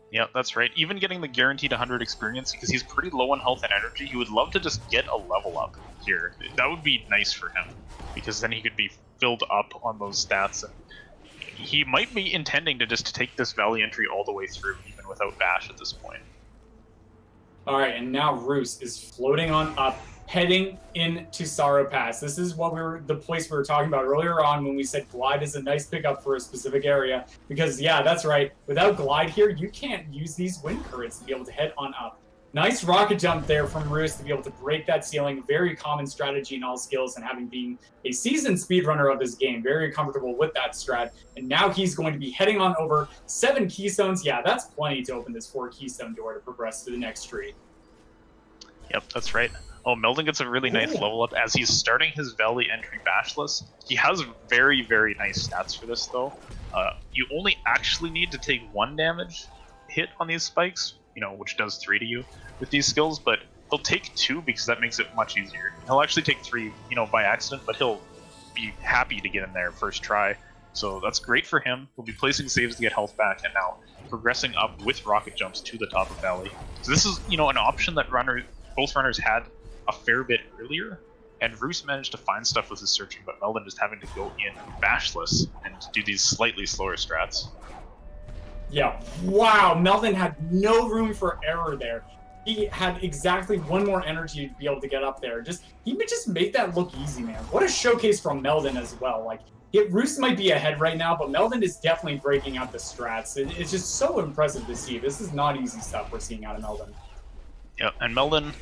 Speaker 2: Yeah, that's right. Even getting the guaranteed 100 experience, because he's pretty low on health and energy, he would love to just get a level up here. That would be nice for him, because then he could be filled up on those stats. And he might be intending to just take this valley entry all the way through, even without Bash at this point.
Speaker 1: All right, and now Roos is floating on up heading into Sorrow Pass. This is what the place we were talking about earlier on when we said Glide is a nice pickup for a specific area. Because yeah, that's right. Without Glide here, you can't use these wind currents to be able to head on up. Nice rocket jump there from Roos to be able to break that ceiling. Very common strategy in all skills, and having been a seasoned speedrunner of this game, very comfortable with that strat. And now he's going to be heading on over 7 keystones. Yeah, that's plenty to open this 4 keystone door to progress to the next tree.
Speaker 2: Yep, that's right. Oh, Meldon gets a really nice level up as he's starting his Valley entry bashless. He has very, very nice stats for this, though. You only actually need to take 1 damage hit on these spikes, you know, which does 3 to you with these skills, but he'll take 2 because that makes it much easier. He'll actually take 3, you know, by accident, but he'll be happy to get in there first try. So that's great for him. He'll be placing saves to get health back, and now progressing up with rocket jumps to the top of Valley. So this is, you know, an option that both runners had a fair bit earlier, and Roos managed to find stuff with his searching, but Meldon just having to go in bashless and do these slightly slower strats.
Speaker 1: Yeah, wow, Meldon had no room for error there. He had exactly 1 more energy to be able to get up there. He would just make that look easy, man. What a showcase from Meldon as well. Like, Roos might be ahead right now, but Meldon is definitely breaking out the strats. It's just so impressive to see. This is not easy stuff we're seeing out of Meldon.
Speaker 2: Yeah, and Meldon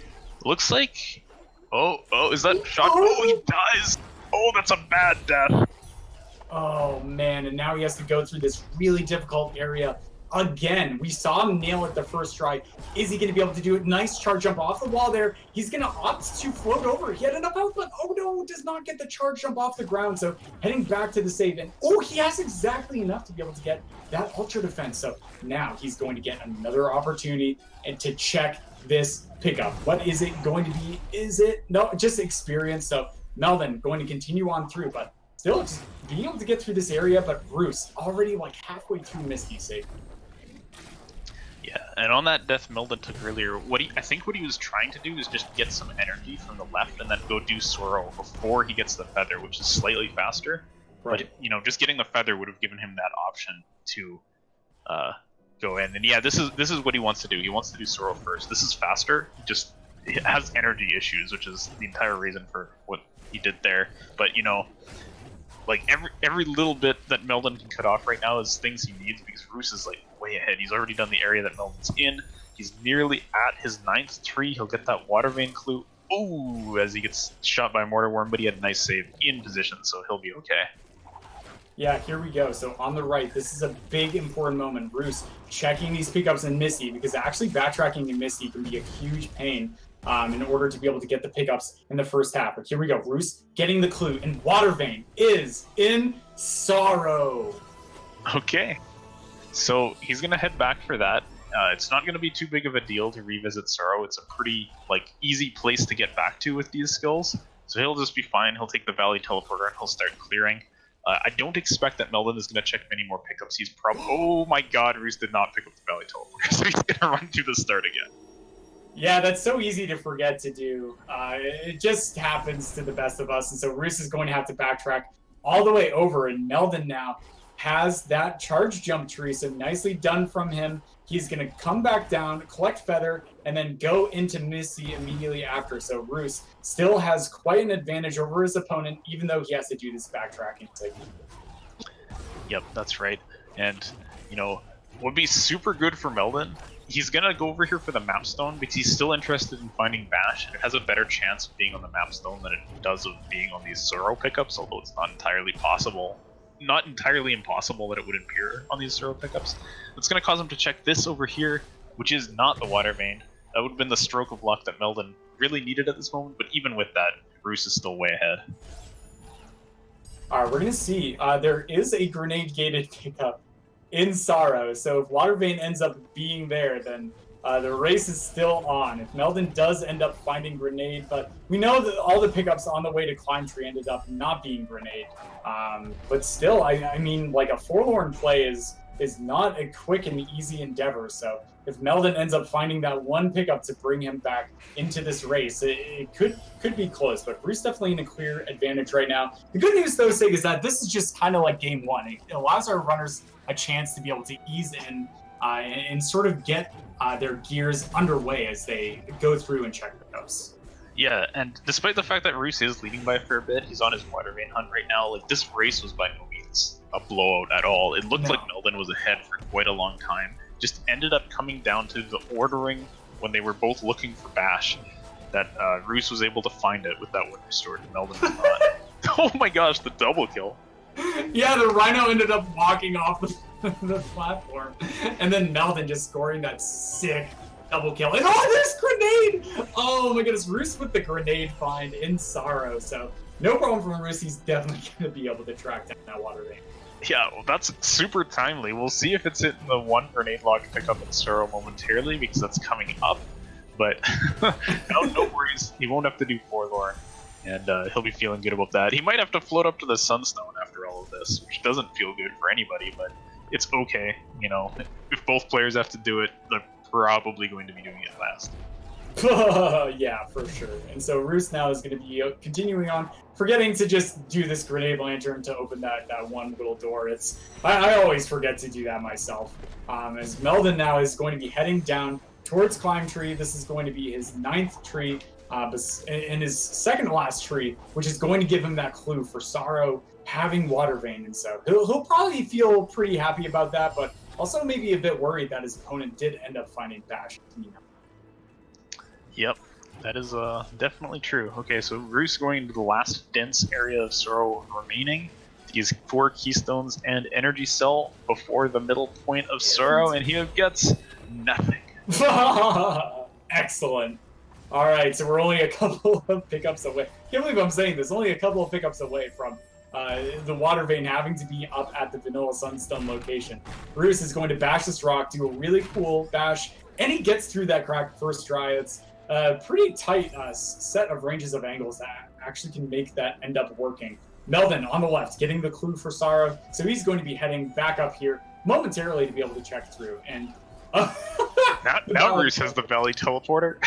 Speaker 2: looks like... Oh, is that shot? Oh, he dies! Oh, that's a bad death.
Speaker 1: Oh, man, and now he has to go through this really difficult area again. We saw him nail it the first try. Is he going to be able to do it? Nice charge jump off the wall there. He's going to opt to float over. He had enough health, but oh no, does not get the charge jump off the ground. So heading back to the save, and oh, he has exactly enough to be able to get that ultra defense. So now he's going to get another opportunity and to check this pickup. What is it going to be? Is it? No, just experience. So Meldon going to continue on through, but still just being able to get through this area. But Roos already like halfway through Misty save.
Speaker 2: Yeah, and on that death Meldon took earlier, I think what he was trying to do is just get some energy from the left and then go do Sorrow before he gets the feather, which is slightly faster. Right. But, you know, just getting the feather would have given him that option to go in. And yeah, this is what he wants to do. He wants to do Sorrow first. This is faster. It has energy issues, which is the entire reason for what he did there. But, you know, like every little bit that Meldon can cut off right now is things he needs, because Roos is like way ahead. He's already done the area that Meldon's in. He's nearly at his 9th tree. He'll get that water vein clue. Ooh, as he gets shot by a mortar worm, but he had a nice save in position, so he'll be okay.
Speaker 1: Yeah, here we go. So on the right, this is a big important moment. Roos checking these pickups in Misty, because actually backtracking in Misty can be a huge pain in order to be able to get the pickups in the first half. But here we go. Roos getting the clue, and water vein is in Sorrow.
Speaker 2: Okay. So he's going to head back for that. It's not going to be too big of a deal to revisit Sorrow. It's a pretty easy place to get back to with these skills. So he'll just be fine. He'll take the Valley Teleporter and he'll start clearing. I don't expect that Meldon is going to check many more pickups. He's probably... Oh my god, Roos did not pick up the Valley Teleporter. So he's going to run to the start again.
Speaker 1: Yeah, that's so easy to forget to do. It just happens to the best of us. And so Roos is going to have to backtrack all the way over. And Meldon now has that charge jump tree. So nicely done from him. He's going to come back down, collect feather, and then go into Misty immediately after. So Roos still has quite an advantage over his opponent, even though he has to do this backtracking technique.
Speaker 2: Yep, that's right. And, you know, would be super good for Meldon. He's going to go over here for the map stone because he's still interested in finding Bash, and it has a better chance of being on the map stone than it does of being on these Sorrow pickups, although it's not entirely impossible that it would appear on these Sorrow pickups. It's going to cause him to check this over here, which is not the water vein. That would have been the stroke of luck that Meldon really needed at this moment, but even with that, Roos is still way ahead.
Speaker 1: Alright, we're going to see. There is a grenade-gated pickup in Sorrow, so if water vein ends up being there, then the race is still on. If Meldon does end up finding grenade, but we know that all the pickups on the way to Climb Tree ended up not being grenade. But still, I mean, like a forlorn play is not a quick and easy endeavor. So if Meldon ends up finding that one pickup to bring him back into this race, it could be close. But Roos definitely in a clear advantage right now. The good news, though, Sig, is that this is just kind of like game one. It allows our runners a chance to be able to ease in and sort of get their gears underway as they go through and check pickups.
Speaker 2: Yeah, and despite the fact that Roos is leading by a fair bit, he's on his water vein hunt right now. Like, this race was by no means a blowout at all. It looked like Meldon was ahead for quite a long time. Just ended up coming down to the ordering when they were both looking for Bash, that Roos was able to find it with that win restored, and Meldon was not. Oh my gosh, the double kill.
Speaker 1: Yeah, the Rhino ended up walking off the platform, and then Meldon just scoring that sick double kill. And oh, there's grenade! Oh my goodness, Roos with the grenade find in Sorrow. So no problem from Roos. He's definitely going to be able to track down that water vein.
Speaker 2: Yeah, well, that's super timely. We'll see if it's hitting the one grenade log pickup in Sorrow momentarily, because that's coming up. But no worries, he won't have to do Forlorn, and he'll be feeling good about that. He might have to float up to the Sunstone after all of this, which doesn't feel good for anybody, but it's okay. You know, if both players have to do it, they're probably going to be doing it fast.
Speaker 1: Yeah, for sure. And so Roos now is going to be continuing on, forgetting to just do this grenade lantern to open that one little door. I always forget to do that myself. As Meldon now is going to be heading down towards Climb Tree. This is going to be his 9th tree, and his second to last tree, which is going to give him that clue for Sorrow having water vein. And so he'll probably feel pretty happy about that, but also maybe a bit worried that his opponent did end up finding Bash.
Speaker 2: Yep, that is definitely true. Okay, so Roos going to the last dense area of Sorrow remaining. These 4 keystones and energy cell before the middle point of Sorrow, and he gets nothing.
Speaker 1: Excellent. All right, so we're only a couple of pickups away. Can't believe I'm saying this. Only a couple of pickups away from the water vein having to be up at the Vanilla Sunstone location. Roos is going to bash this rock, do a really cool bash, and he gets through that crack first try. It's a pretty tight set of ranges of angles that actually can make that end up working. Meldon on the left, getting the clue for Sorrow, so he's going to be heading back up here momentarily to be able to check through. And
Speaker 2: now Roos has the belly teleporter.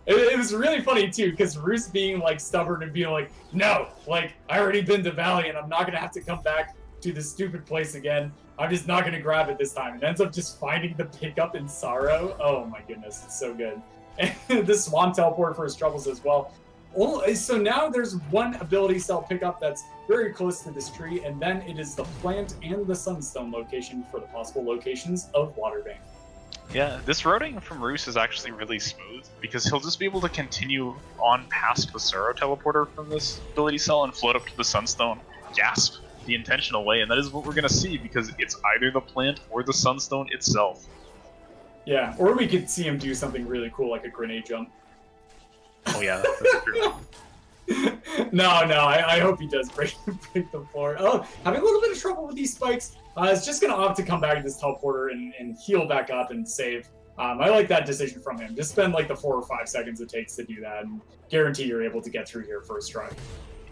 Speaker 1: It was really funny too, because Roos being like stubborn and being like, no, like I already been to Valley and I'm not gonna have to come back to this stupid place again. I'm just not gonna grab it this time, and ends up just finding the pickup in Sorrow. Oh my goodness, it's so good. And the Swan teleport for his troubles as well. So now there's one ability cell pickup that's very close to this tree, and then it is the plant and the Sunstone location for the possible locations of water vein.
Speaker 2: Yeah, this routing from Roos is actually really smooth, because he'll just be able to continue on past the Sorrow teleporter from this ability cell and float up to the Sunstone, gasp the intentional way, and that is what we're going to see, because it's either the plant or the Sunstone itself.
Speaker 1: Yeah, or we could see him do something really cool like a grenade jump.
Speaker 2: Oh yeah, that's true.
Speaker 1: No, I hope he does break the floor. Oh, having a little bit of trouble with these spikes. It's just going to opt to come back to this teleporter and heal back up and save. I like that decision from him. Just spend like the 4 or 5 seconds it takes to do that, and guarantee you're able to get through here first try.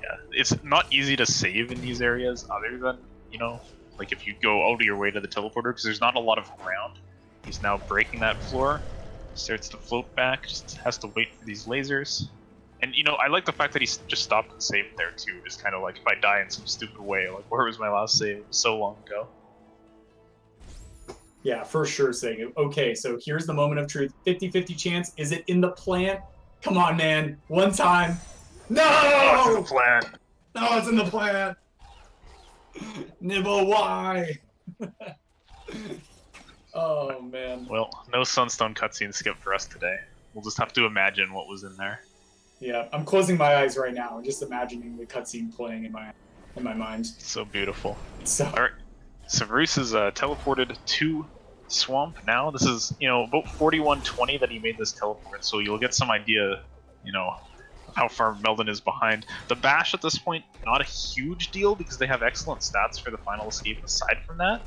Speaker 2: Yeah, it's not easy to save in these areas other than, you know, like if you go out of your way to the teleporter, because there's not a lot of ground. He's now breaking that floor. Starts to float back, just has to wait for these lasers. And, you know, I like the fact that he's just stopped and saved there, too. Just kind of like, if I die in some stupid way, like, where was my last save? It was so long ago.
Speaker 1: Yeah, for sure saying, okay, so here's the moment of truth. 50-50 chance. Is it in the plant? Come on, man. One time. No!
Speaker 2: Oh, it's in the plant.
Speaker 1: No, it's in the plant. Nibble, why? Oh, man.
Speaker 2: Well, no Sunstone cutscene skip for us today. We'll just have to imagine what was in there.
Speaker 1: Yeah, I'm closing my eyes right now and just imagining the cutscene playing in my mind.
Speaker 2: So beautiful.
Speaker 1: So.
Speaker 2: All right. So Roos is teleported to Swamp now. This is, you know, about 4120 that he made this teleport, so you'll get some idea, you know, of how far Meldon is behind. The Bash at this point, not a huge deal because they have excellent stats for the final escape aside from that.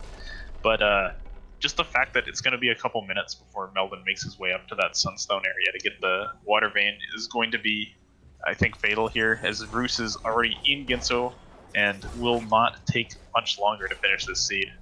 Speaker 2: But just the fact that it's going to be a couple minutes before Meldon makes his way up to that Sunstone area to get the water vein is going to be, I think, fatal here, as Roos is already in Ginso and will not take much longer to finish this seed.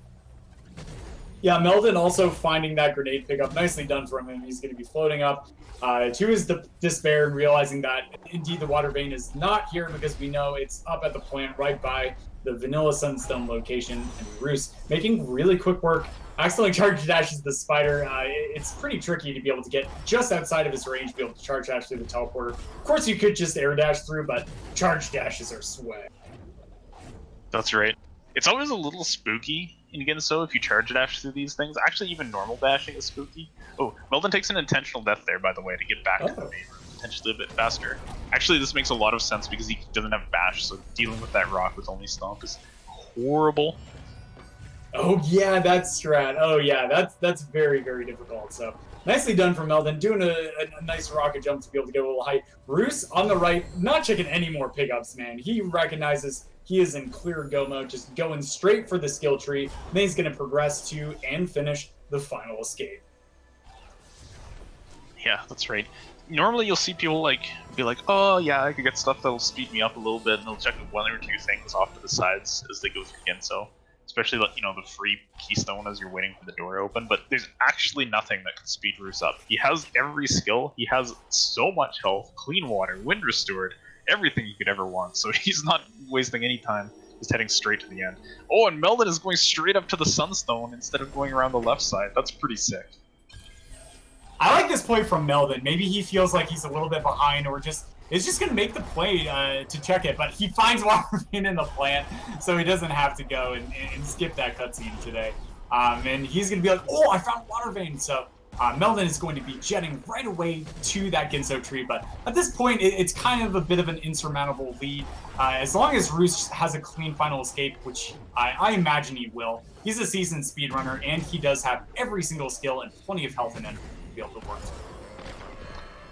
Speaker 1: Yeah, Meldon also finding that grenade pickup. Nicely done from him. He's going to be floating up to his despair and realizing that indeed the water vein is not here because we know it's up at the plant right by the Vanilla Sunstone location. And Roos making really quick work. Accidentally charge dashes the spider. It's pretty tricky to be able to get just outside of his range to be able to charge dash through the teleporter. Of course, you could just air dash through, but charge dashes are swag.
Speaker 2: That's right. It's always a little spooky in Ginso if you charge dash through these things. Actually, even normal dashing is spooky. Oh, Meldon takes an intentional death there, by the way, to get back to the main room, potentially a bit faster. Actually, this makes a lot of sense because he doesn't have bash, so dealing with that rock with only stomp is horrible.
Speaker 1: Oh yeah, that's strat. Oh yeah, that's very, very difficult. So nicely done from Meldon, doing a nice rocket jump to be able to get a little height. Roos on the right, not checking any more pickups, man. He recognizes he is in clear go mode, just going straight for the skill tree. Then he's going to progress to and finish the final escape.
Speaker 2: Yeah, that's right. Normally you'll see people be like, oh yeah, I could get stuff that'll speed me up a little bit, and they'll check one or two things off to the sides as they go through Ginso. Especially, the free keystone as you're waiting for the door to open, but there's actually nothing that can speed Roos up. He has every skill, he has so much health, clean water, wind restored, everything you could ever want, so he's not wasting any time, just heading straight to the end. Oh, and Meldon is going straight up to the Sunstone instead of going around the left side. That's pretty sick.
Speaker 1: I like this play from Meldon. Maybe he feels like he's a little bit behind, or is just going to make the play to check it, but he finds water vein in the plant, so he doesn't have to go and skip that cutscene today. And he's going to be like, oh, I found water vein, so Meldon is going to be jetting right away to that Ginso tree, but at this point, it's kind of a bit of an insurmountable lead. As long as Roos has a clean final escape, which I imagine he will, he's a seasoned speedrunner, and he does have every single skill and plenty of health in him to be able to work through.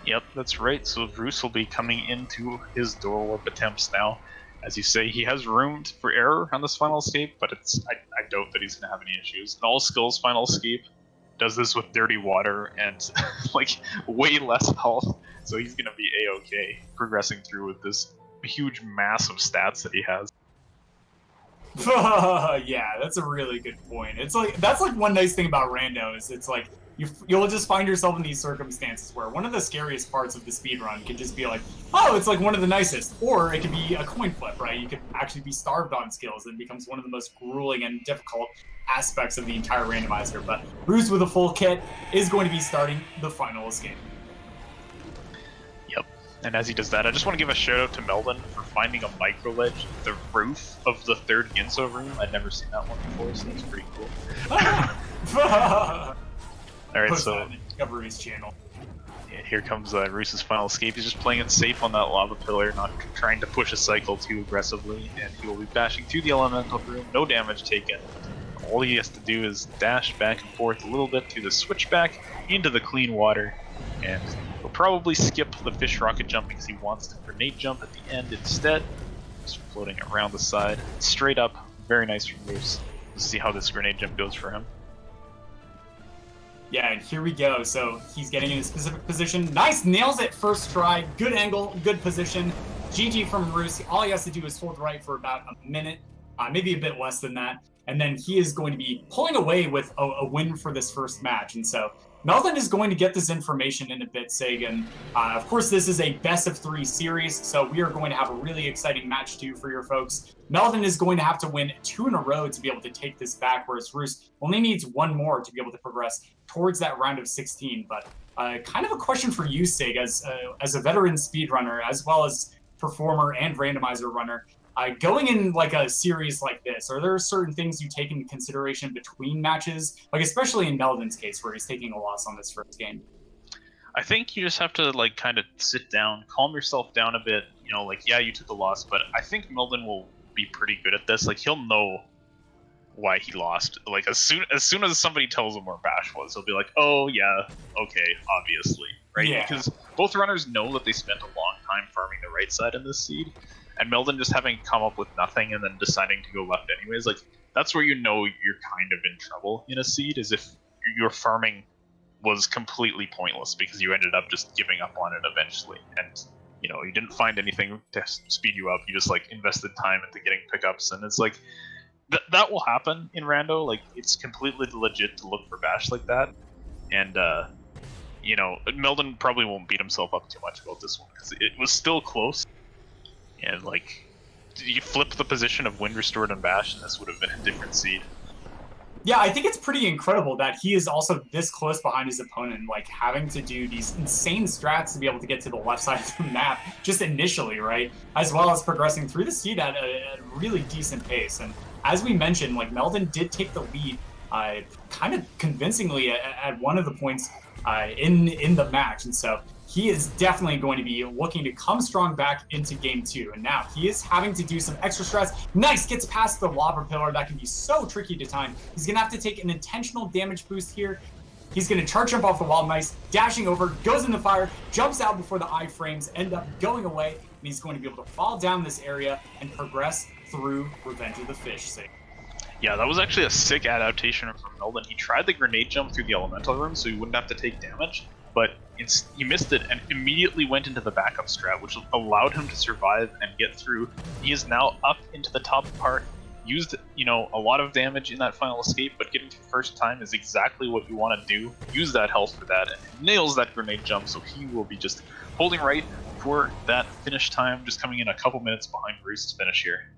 Speaker 2: Yep, that's right. So Roos will be coming into his door warp attempts now. As you say, he has room for error on this final escape, but I doubt that he's going to have any issues. And all skills final escape does this with dirty water and way less health, so he's going to be a-okay progressing through with this huge mass of stats that he has.
Speaker 1: Yeah, that's a really good point. That's one nice thing about Rando is it's like you'll just find yourself in these circumstances where one of the scariest parts of the speedrun can just be like, oh, it's like one of the nicest, or it could be a coin flip, right? You could actually be starved on skills and it becomes one of the most grueling and difficult aspects of the entire randomizer. But Roos with a full kit is going to be starting the final escape.
Speaker 2: Yep, and as he does that, I just want to give a shout out to Meldon for finding a micro ledge at the roof of the third Ginso room. I'd never seen that one before, so that's pretty cool. Alright, so
Speaker 1: Discovery's channel.
Speaker 2: Yeah, here comes Roos's final escape. He's just playing it safe on that lava pillar, not trying to push a cycle too aggressively, and he will be bashing through the elemental room, no damage taken. All he has to do is dash back and forth a little bit through the switchback into the clean water, and he'll probably skip the fish rocket jump because he wants to grenade jump at the end instead. Just floating around the side, straight up. Very nice from Roos. Let's see how this grenade jump goes for him.
Speaker 1: Yeah, and here we go. So he's getting in a specific position. Nice, nails it first try. Good angle, good position. GG from Roos. All he has to do is hold right for about a minute, maybe a bit less than that. And then he is going to be pulling away with a win for this first match. And so Meldon is going to get this information in a bit, Sagan. Of course, this is a best-of-3 series, so we are going to have a really exciting match, too, for your folks. Meldon is going to have to win 2 in a row to be able to take this back, whereas Roos only needs 1 more to be able to progress towards that round of 16. But kind of a question for you, Sig, as a veteran speedrunner, as well as performer and randomizer runner. Going in a series like this, are there certain things you take into consideration between matches? Especially in Meldon's case, where he's taking a loss on this first game.
Speaker 2: I think you just have to kind of sit down, calm yourself down a bit. Yeah, you took a loss, but I think Meldon will be pretty good at this. He'll know why he lost. As soon as somebody tells him where Bash was, he'll be like, oh yeah, okay, obviously, right?
Speaker 1: Yeah.
Speaker 2: Because both runners know that they spent a long time farming the right side in this seed. And Meldon just having come up with nothing and then deciding to go left anyways, that's where you know you're kind of in trouble in a seed, is if your farming was completely pointless because you ended up just giving up on it eventually. And, you didn't find anything to speed you up. You just, invested time into getting pickups. And it's that will happen in Rando. Like, it's completely legit to look for bash like that, and you know, Meldon probably won't beat himself up too much about this one because it was still close, and like, you flip the position of Wind Restored and bash, and this would have been a different seed.
Speaker 1: Yeah, I think it's pretty incredible that he is also this close behind his opponent, like having to do these insane strats to be able to get to the left side of the map just initially, right? As well as progressing through the seed at a really decent pace. And as we mentioned, like Meldon did take the lead kind of convincingly at one of the points in the match. And so he is definitely going to be looking to come strong back into game 2. And now he is having to do some extra stress. Nice, gets past the lava pillar. That can be so tricky to time. He's going to have to take an intentional damage boost here. He's going to charge jump off the wall. Nice, dashing over, goes in the fire, jumps out before the iframes end up going away. And he's going to be able to fall down this area and progress through Revenge of the Fish.
Speaker 2: Yeah, that was actually a sick adaptation from Meldon. He tried the grenade jump through the elemental room so he wouldn't have to take damage, but he missed it and immediately went into the backup strat, which allowed him to survive and get through. He is now up into the top part, used, you know, a lot of damage in that final escape, but getting to first time is exactly what you want to do. Use that health for that, and nails that grenade jump, so he will be just holding right for that finish time, just coming in a couple minutes behind Bruce's finish here.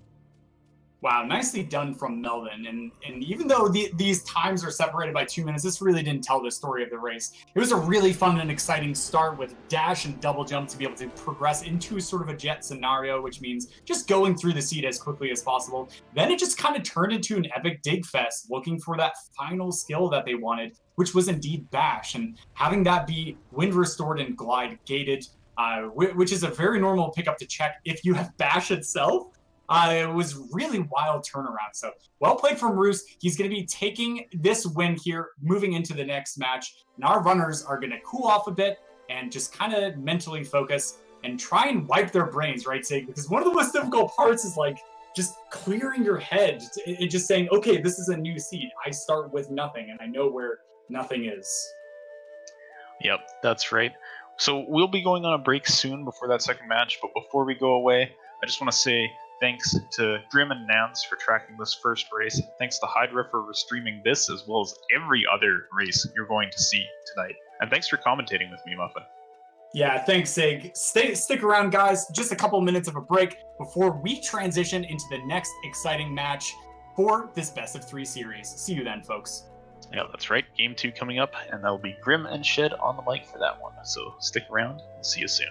Speaker 1: Wow, nicely done from Meldon. And even though these times are separated by 2 minutes, this really didn't tell the story of the race. It was a really fun and exciting start with dash and double jump to be able to progress into sort of a jet scenario, which means just going through the seed as quickly as possible. Then it just kind of turned into an epic dig fest, looking for that final skill that they wanted, which was indeed bash. And having that be wind restored and glide gated, which is a very normal pickup to check if you have bash itself. It was really wild turnaround. So well played from Roos. He's going to be taking this win here, moving into the next match. And our runners are going to cool off a bit and just kind of mentally focus and try and wipe their brains, right, Sig? Because one of the most difficult parts is like just clearing your head and just saying, okay, this is a new seed. I start with nothing and I know where nothing is.
Speaker 2: Yep, that's right. So we'll be going on a break soon before that second match, but before we go away, I just want to say thanks to Grim and Nance for tracking this first race. Thanks to Hydra for streaming this as well as every other race you're going to see tonight. And thanks for commentating with me, Muffin.
Speaker 1: Yeah, thanks, Sig. Stick around, guys. Just a couple minutes of a break before we transition into the next exciting match for this best of 3 series. See you then, folks.
Speaker 2: Yeah, that's right. Game 2 coming up, and that'll be Grim and Shed on the mic for that one. So stick around. We'll see you soon.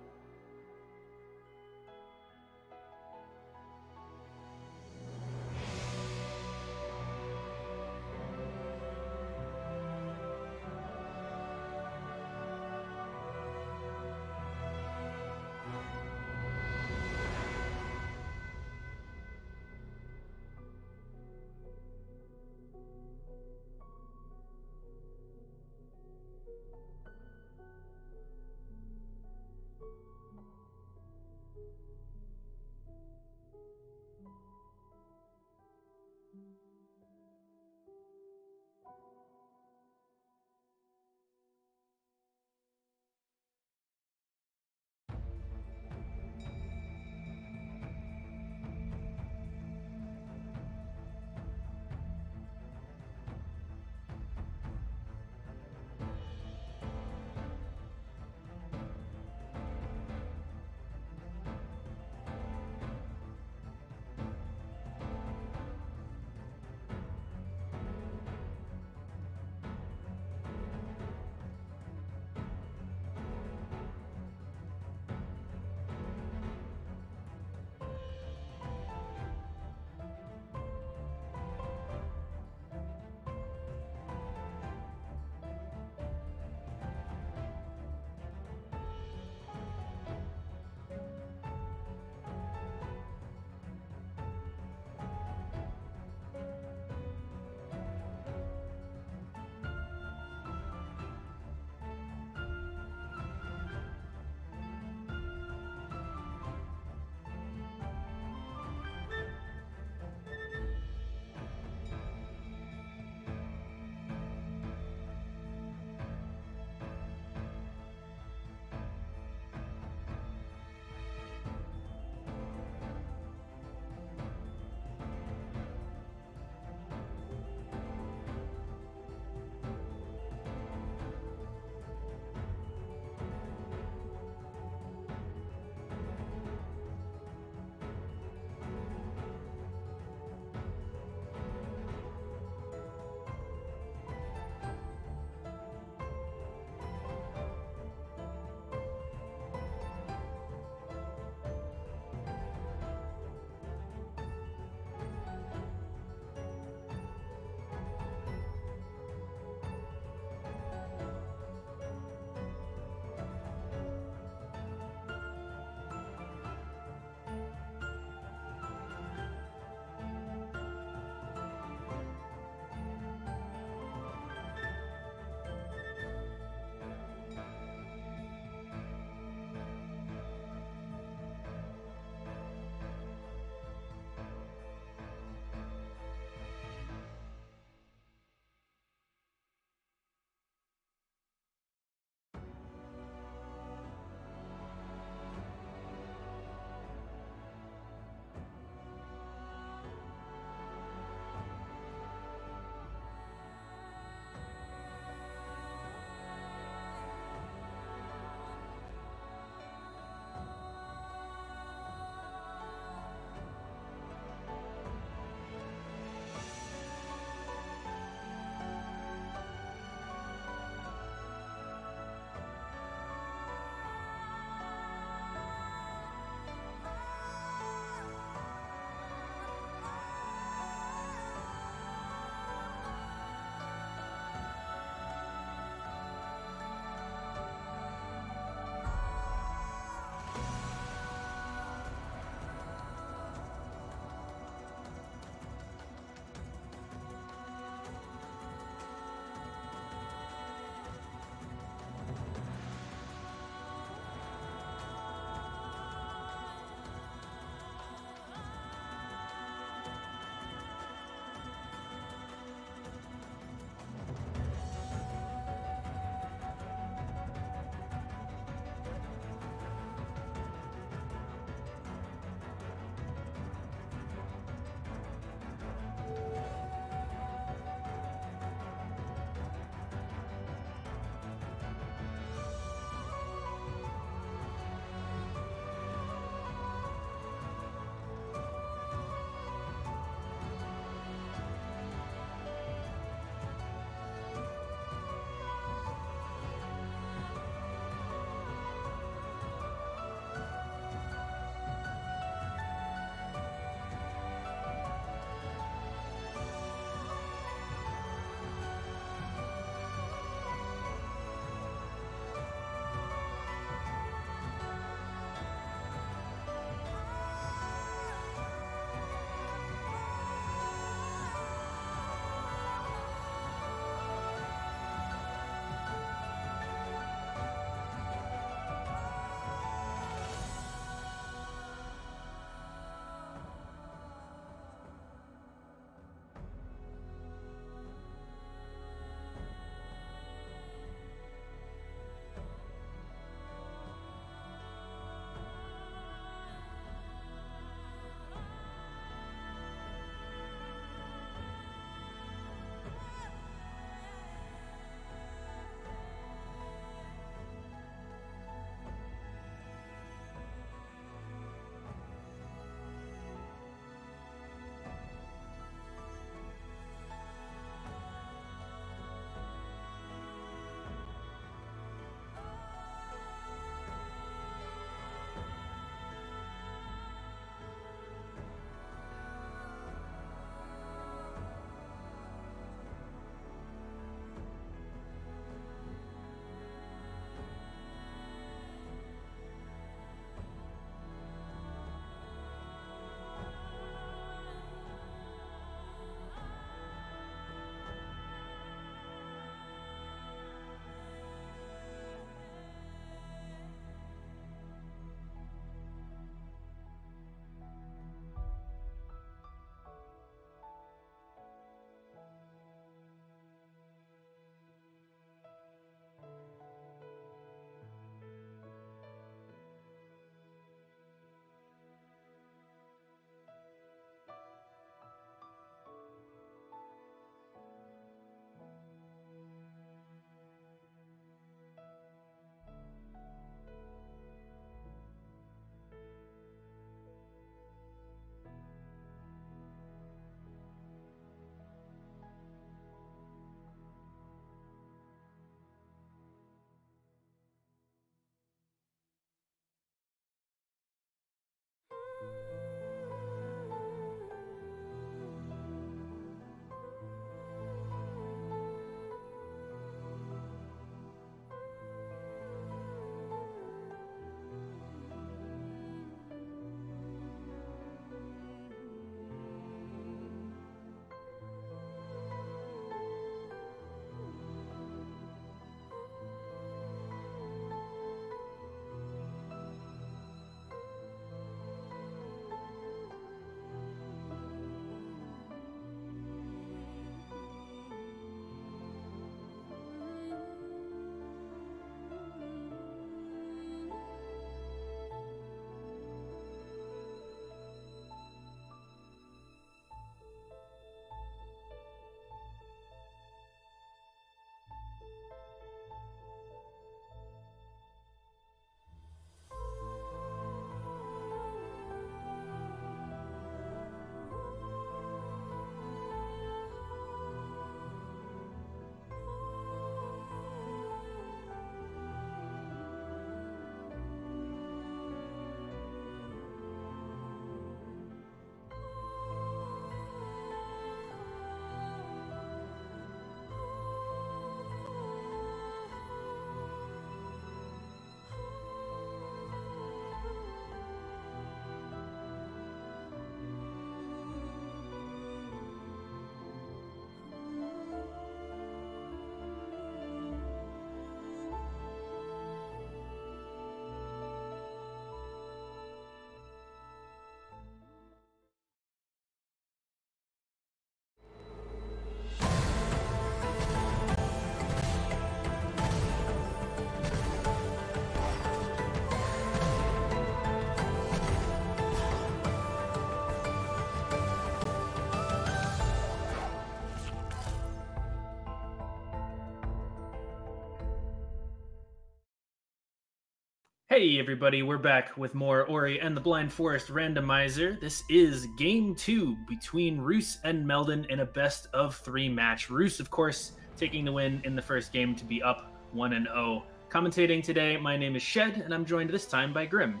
Speaker 3: Hey everybody, we're back with more Ori and the Blind Forest Randomizer. This is Game 2 between Roos and Meldon in a best-of-3 match. Roos, of course, taking the win in the first game to be up 1-0. Commentating today, my name is Shed, and I'm joined this time by Grim.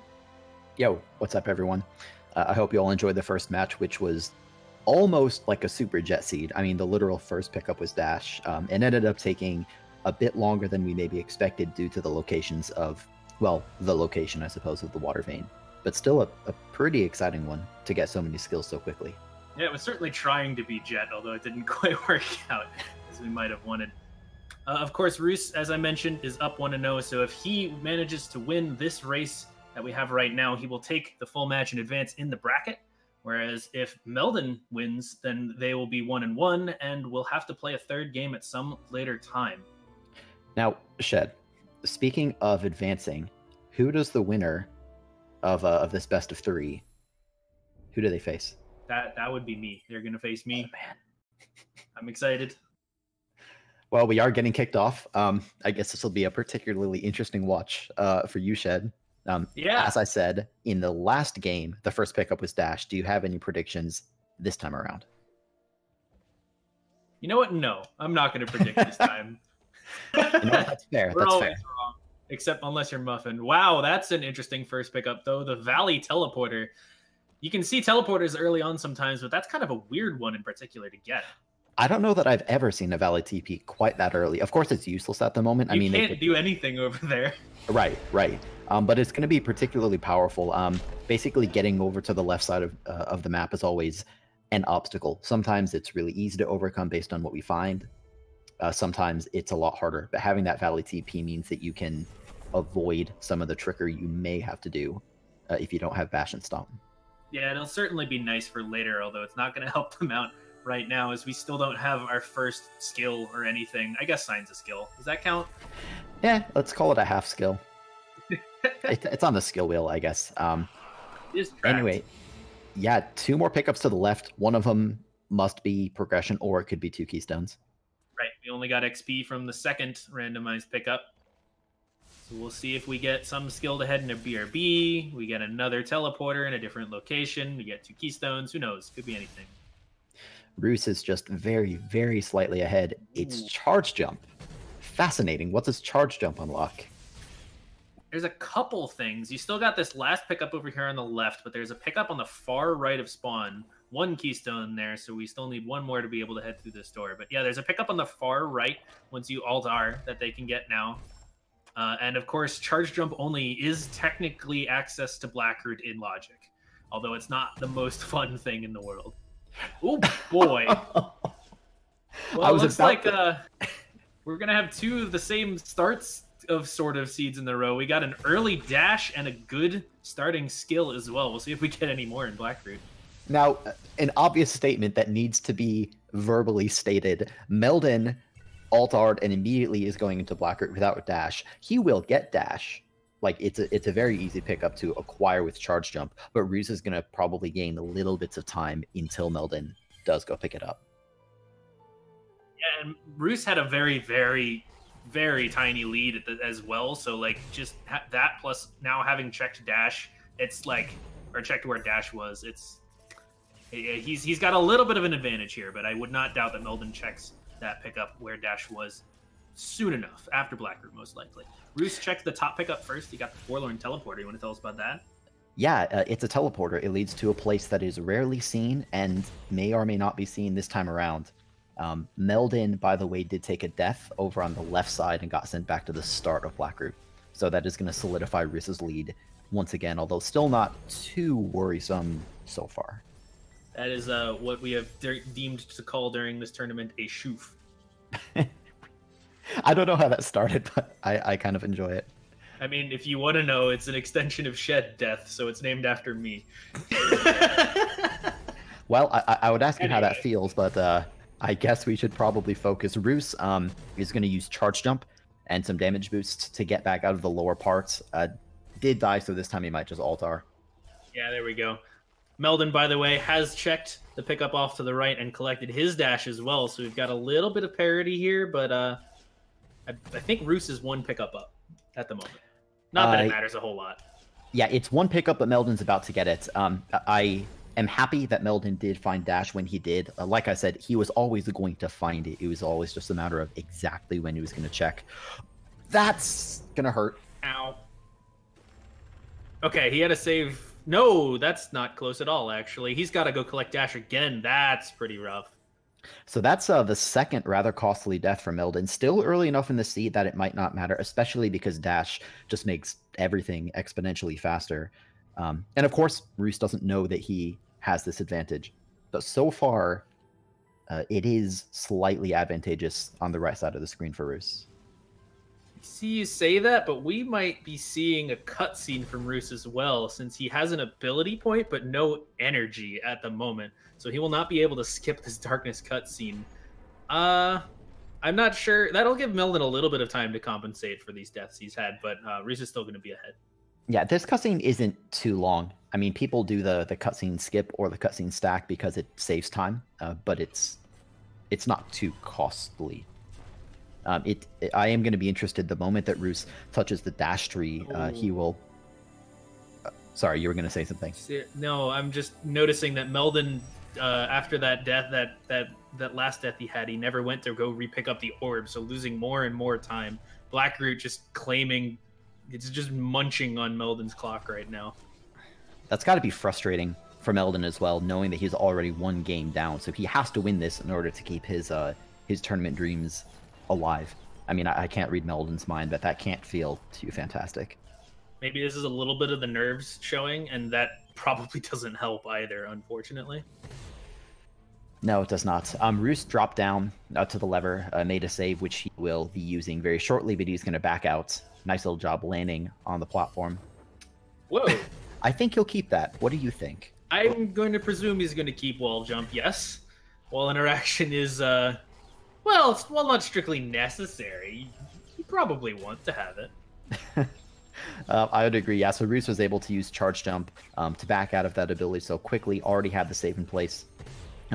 Speaker 4: Yo, what's up everyone? I hope you all enjoyed the first match, which was almost like a super jet seed. I mean, the literal first pickup was Dash, and ended up taking a bit longer than we maybe expected due to the locations of, well, the location, I suppose, of the water vein. But still a pretty exciting one to get so many skills so quickly.
Speaker 3: Yeah, it was certainly trying to be Jet, although it didn't quite work out as we might have wanted. Of course, Roos, as I mentioned, is up 1-0, so if he manages to win this race that we have right now, he will take the full match and advance in the bracket. Whereas if Meldon wins, then they will be 1-1, and we'll have to play a third game at some later time.
Speaker 4: Now, Shed, speaking of advancing, who does the winner of this best of 3? Who do they face?
Speaker 3: That would be me. They're going to face me.
Speaker 4: Oh, man.
Speaker 3: I'm excited.
Speaker 4: Well, we are getting kicked off. I guess this will be a particularly interesting watch for you, Shed.
Speaker 3: Yeah.
Speaker 4: As I said, in the last game, the first pickup was Dash. Do you have any predictions this time around?
Speaker 3: You know what? No, I'm not going to predict this time.
Speaker 4: You know, that's fair.
Speaker 3: We're
Speaker 4: That's
Speaker 3: always
Speaker 4: fair.
Speaker 3: wrong, except unless you're Muffin. Wow, that's an interesting first pickup, though. The Valley Teleporter. You can see teleporters early on sometimes, but that's kind of a weird one in particular to get.
Speaker 4: I don't know that I've ever seen a Valley TP quite that early. Of course, it's useless at the moment.
Speaker 3: You can't do anything over there.
Speaker 4: Right. But it's going to be particularly powerful. Basically, getting over to the left side of the map is always an obstacle. Sometimes it's really easy to overcome based on what we find. Sometimes it's a lot harder. But having that Valley TP means that you can avoid some of the trickery you may have to do if you don't have Bash and Stomp.
Speaker 3: Yeah, it'll certainly be nice for later, although it's not going to help them out right now, as we still don't have our first skill or anything. I guess Sign's a skill. Does that count?
Speaker 4: Yeah, let's call it a half skill. It's on the skill wheel, I guess. Anyway, yeah, 2 more pickups to the left. One of them must be progression, or it could be 2 keystones.
Speaker 3: Right, we only got XP from the second randomized pickup. So we'll see if we get some skill to head in a BRB. We get another teleporter in a different location. We get 2 keystones. Who knows? Could be anything.
Speaker 4: Roos is just very, very slightly ahead. It's charge jump. Fascinating. What's his charge jump unlock?
Speaker 3: There's a couple things. You still got this last pickup over here on the left, but there's a pickup on the far right of spawn. 1 keystone there, so we still need 1 more to be able to head through this door. But yeah, there's a pickup on the far right once you Alt-R that they can get now. And of course, charge jump only is technically access to Blackroot in Logic, although it's not the most fun thing in the world. Oh boy! Well, it looks like we're gonna have 2 of the same starts of sort of seeds in the row. We got an early dash and a good starting skill as well. We'll see if we get any more in Blackroot.
Speaker 4: Now, an obvious statement that needs to be verbally stated. Meldon Alt-Art and immediately is going into Blackroot without dash. He will get dash. Like, it's a very easy pickup to acquire with charge jump, but Roos is going to probably gain little bits of time until Meldon does go pick it up.
Speaker 3: Yeah, and Roos had a very, very, very tiny lead as well. So, like, just that plus now having checked dash, it's like, or checked where dash was, he's got a little bit of an advantage here, but I would not doubt that Meldon checks that pickup where dash was soon enough, after Blackroot most likely. Roos checked the top pickup first. He got the Forlorn Teleporter. You want to tell us about that?
Speaker 4: Yeah, it's a teleporter. It leads to a place that is rarely seen and may or may not be seen this time around. Meldon, by the way, did take a death over on the left side and got sent back to the start of Blackroot. So that is going to solidify Roos's lead once again, although still not too worrisome so far.
Speaker 3: That is what we have deemed to call during this tournament a shoof.
Speaker 4: I don't know how that started, but I kind of enjoy it.
Speaker 3: I mean, if you want to know, it's an extension of Shed Death, so it's named after me.
Speaker 4: Well, I would ask you how that feels, but I guess we should probably focus. Roos is going to use Charge Jump and some damage boosts to get back out of the lower parts. Did die, so this time he might just Alt-R.
Speaker 3: Yeah, there we go. Meldon, by the way, has checked the pickup off to the right and collected his dash as well, so we've got a little bit of parity here, but I think Roos is 1 pickup up at the moment. Not that it matters a whole lot.
Speaker 4: Yeah, it's one pickup, but Meldon's about to get it. I am happy that Meldon did find dash when he did. Like I said, he was always going to find it. It was always just a matter of exactly when he was going to check. That's going to hurt.
Speaker 3: Ow. Okay, he had to save. No, that's not close at all, actually. He's got to go collect dash again. That's pretty rough.
Speaker 4: So that's the second rather costly death for Meldon. Still early enough in the seed that it might not matter, especially because dash just makes everything exponentially faster. And of course, Roos doesn't know that he has this advantage. But so far, it is slightly advantageous on the right side of the screen for Roos.
Speaker 3: See, you say that, but we might be seeing a cutscene from Roos as well, since he has an ability point but no energy at the moment. So he will not be able to skip this darkness cutscene. I'm not sure. That'll give Meldon a little bit of time to compensate for these deaths he's had, but Roos is still going to be ahead.
Speaker 4: Yeah, this cutscene isn't too long. I mean, people do the cutscene skip or the cutscene stack because it saves time, but it's not too costly. I am going to be interested the moment that Roos touches the dash tree. He will. Sorry, you were going to say something.
Speaker 3: No, I'm just noticing that Meldon, after that death, that last death he had, he never went to go re-pick up the orb, so losing more and more time. Blackroot just claiming, it's just munching on Meldon's clock right now.
Speaker 4: That's got to be frustrating for Meldon as well, knowing that he's already one game down. So he has to win this in order to keep his tournament dreams alive. I mean, I can't read Meldon's mind, but that can't feel too fantastic.
Speaker 3: Maybe this is a little bit of the nerves showing, and that probably doesn't help either, unfortunately.
Speaker 4: No, it does not. Roos dropped down to the lever, made a save, which he will be using very shortly, but he's going to back out. Nice little job landing on the platform.
Speaker 3: Whoa.
Speaker 4: I think he'll keep that. What do you think?
Speaker 3: I'm going to presume he's going to keep wall jump, yes. Wall interaction is, well, not strictly necessary. You probably want to have it.
Speaker 4: I would agree. Yeah, so Roos was able to use charge jump to back out of that ability so quickly, already had the save in place.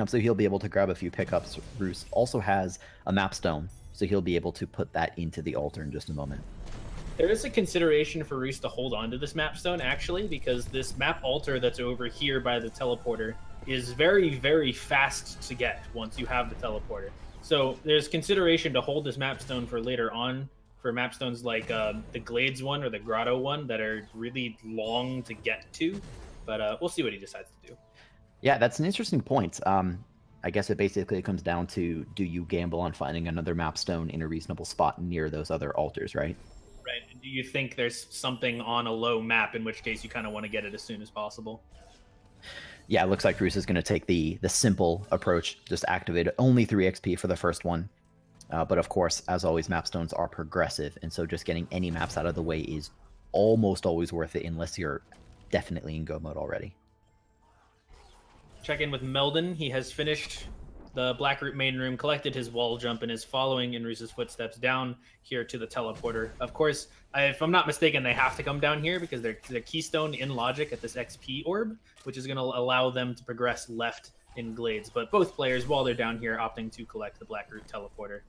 Speaker 4: So he'll be able to grab a few pickups. Roos also has a map stone, so he'll be able to put that into the altar in just a moment.
Speaker 3: There is a consideration for Roos to hold on to this map stone, actually, because this map altar that's over here by the teleporter is very, very fast to get once you have the teleporter. So there's consideration to hold this map stone for later on, for map stones like the Glades one or the Grotto one that are really long to get to. But we'll see what he decides to do.
Speaker 4: Yeah, that's an interesting point. I guess it basically comes down to, do you gamble on finding another map stone in a reasonable spot near those other altars, right?
Speaker 3: Right. And do you think there's something on a low map, in which case you kind of want to get it as soon as possible?
Speaker 4: Yeah, it looks like Roos is going to take the simple approach, just activate it, only 3 XP for the first one. But of course, as always, map stones are progressive, and so just getting any maps out of the way is almost always worth it, unless you're definitely in go mode already.
Speaker 3: Check in with Meldon. He has finished the Blackroot main room, collected his wall jump, and is following in Roos's footsteps down here to the teleporter. Of course, if I'm not mistaken, they have to come down here because they're keystone in logic at this XP orb, which is going to allow them to progress left in Glades. But both players, while they're down here, opting to collect the Blackroot teleporter.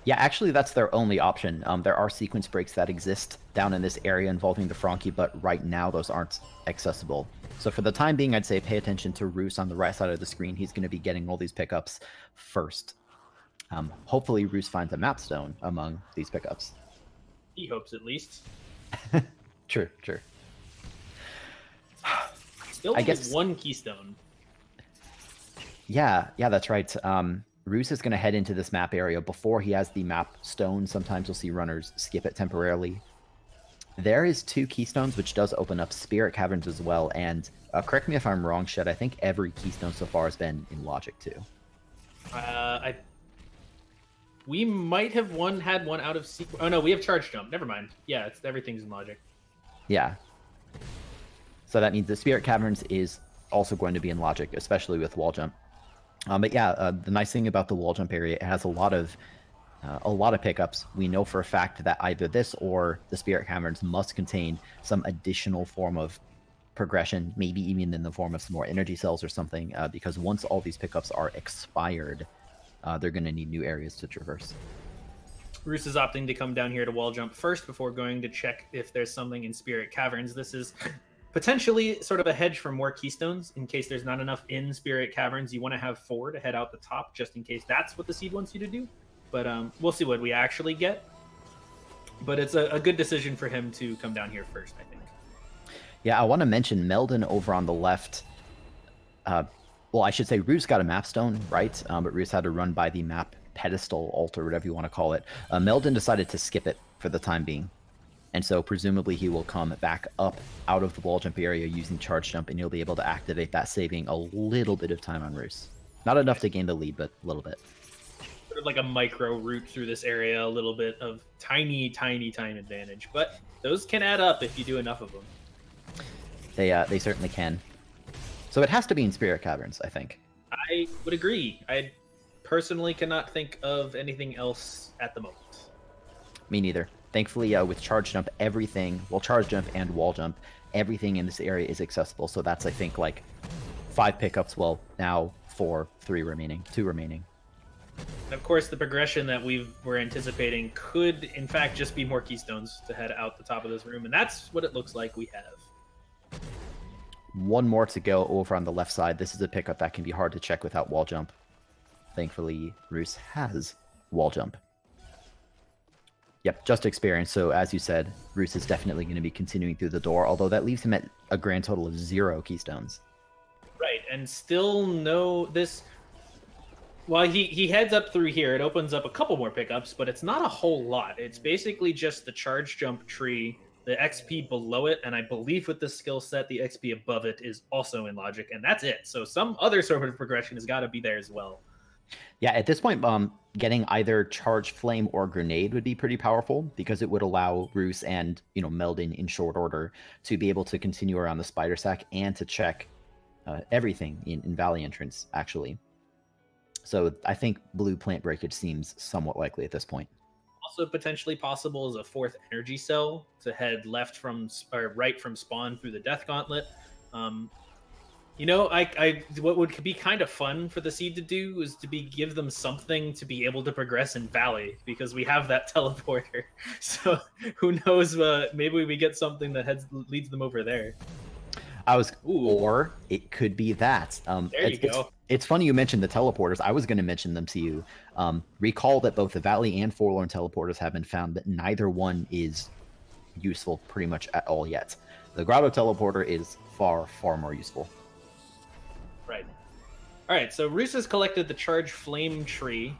Speaker 4: Yeah, actually, that's their only option. There are sequence breaks that exist down in this area involving the Frankie, but right now those aren't accessible. So for the time being, I'd say pay attention to Roos on the right side of the screen. He's going to be getting all these pickups first. Hopefully, Roos finds a map stone among these pickups.
Speaker 3: He hopes, at least.
Speaker 4: True.
Speaker 3: Still
Speaker 4: I guess
Speaker 3: one keystone.
Speaker 4: Yeah, that's right. Roos is going to head into this map area before he has the map stone. Sometimes you'll see runners skip it temporarily. There is 2 keystones, which does open up spirit caverns as well. And correct me if I'm wrong, Shed, I think every keystone so far has been in logic too.
Speaker 3: We might have had one out of sequence. Oh no, we have charge jump. Never mind. Yeah, everything's in logic.
Speaker 4: Yeah. So that means the spirit caverns is also going to be in logic, especially with wall jump. But yeah, the nice thing about the wall jump area, it has a lot of pickups. We know for a fact that either this or the spirit caverns must contain some additional form of progression, maybe even in the form of some more energy cells or something, because once all these pickups are expired, they're going to need new areas to traverse.
Speaker 3: Roos is opting to come down here to wall jump first before going to check if there's something in Spirit Caverns. This is potentially sort of a hedge for more keystones in case there's not enough in Spirit Caverns. You want to have 4 to head out the top just in case that's what the seed wants you to do. But we'll see what we actually get. But it's a good decision for him to come down here first, I think.
Speaker 4: Yeah, I want to mention Meldon over on the left. Well, I should say Roos got a map stone, right? But Roos had to run by the map pedestal, altar, whatever you want to call it. Meldon decided to skip it for the time being. And so presumably he will come back up out of the wall jump area using charge jump, and you'll be able to activate that, saving a little bit of time on Roos. Not enough to gain the lead, but a little bit.
Speaker 3: Sort of like a micro route through this area, a little bit of tiny time advantage. But those can add up if you do enough of them.
Speaker 4: They certainly can. So it has to be in Spirit Caverns, I think.
Speaker 3: I would agree. I personally cannot think of anything else at the moment.
Speaker 4: Me neither. Thankfully, with charge jump, everything, well, charge jump and wall jump, everything in this area is accessible. So that's, I think, like 5 pickups. Well, now 4, 3 remaining, 2 remaining.
Speaker 3: And of course, the progression that we're anticipating could, in fact, just be more keystones to head out the top of this room. And that's what it looks like we have.
Speaker 4: One more to go over on the left side. This is a pickup that can be hard to check without wall jump. Thankfully, Roos has wall jump. Yep, just experience. So as you said, Roos is definitely going to be continuing through the door, although that leaves him at a grand total of 0 keystones.
Speaker 3: Right, and still no this. While he heads up through here, it opens up a couple more pickups, but it's not a whole lot. It's basically just the charge jump tree, the XP below it, and I believe with this skill set, the XP above it is also in logic, and that's it. So some other sort of progression has got to be there as well.
Speaker 4: Yeah, at this point, getting either charge flame or grenade would be pretty powerful because it would allow Roos and Meldon in short order to be able to continue around the spider sack and to check everything in Valley entrance actually. So I think blue plant breakage seems somewhat likely at this point.
Speaker 3: Also potentially possible is a 4th energy cell to head left from or right from spawn through the Death Gauntlet. What would be kind of fun for the seed to do is to give them something to be able to progress in Valley, because we have that teleporter. So who knows? Maybe we get something that leads them over there.
Speaker 4: Or it could be that.
Speaker 3: There you go.
Speaker 4: It's funny you mentioned the teleporters. I was going to mention them to you. Recall that both the Valley and Forlorn teleporters have been found, but neither one is useful pretty much at all yet. The Grotto teleporter is far more useful.
Speaker 3: Right. All right, so Roos has collected the Charge Flame tree,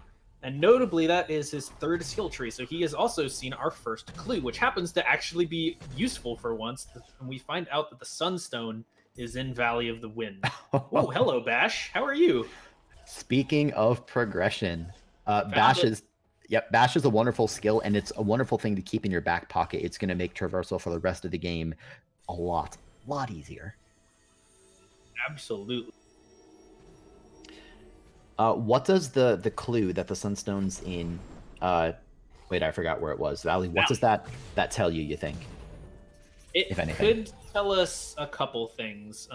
Speaker 3: and notably that is his 3rd skill tree, so he has also seen our first clue, which happens to actually be useful for once, and we find out that the Sunstone is in Valley of the Wind. Oh, hello, Bash. How are you?
Speaker 4: Speaking of progression, Bash is a wonderful skill, and it's a wonderful thing to keep in your back pocket. It's going to make traversal for the rest of the game a lot easier.
Speaker 3: Absolutely.
Speaker 4: What does the clue that the Sunstone's in? Wait, I forgot where it was. Valley. What does that tell you? You think?
Speaker 3: It could tell us a couple things.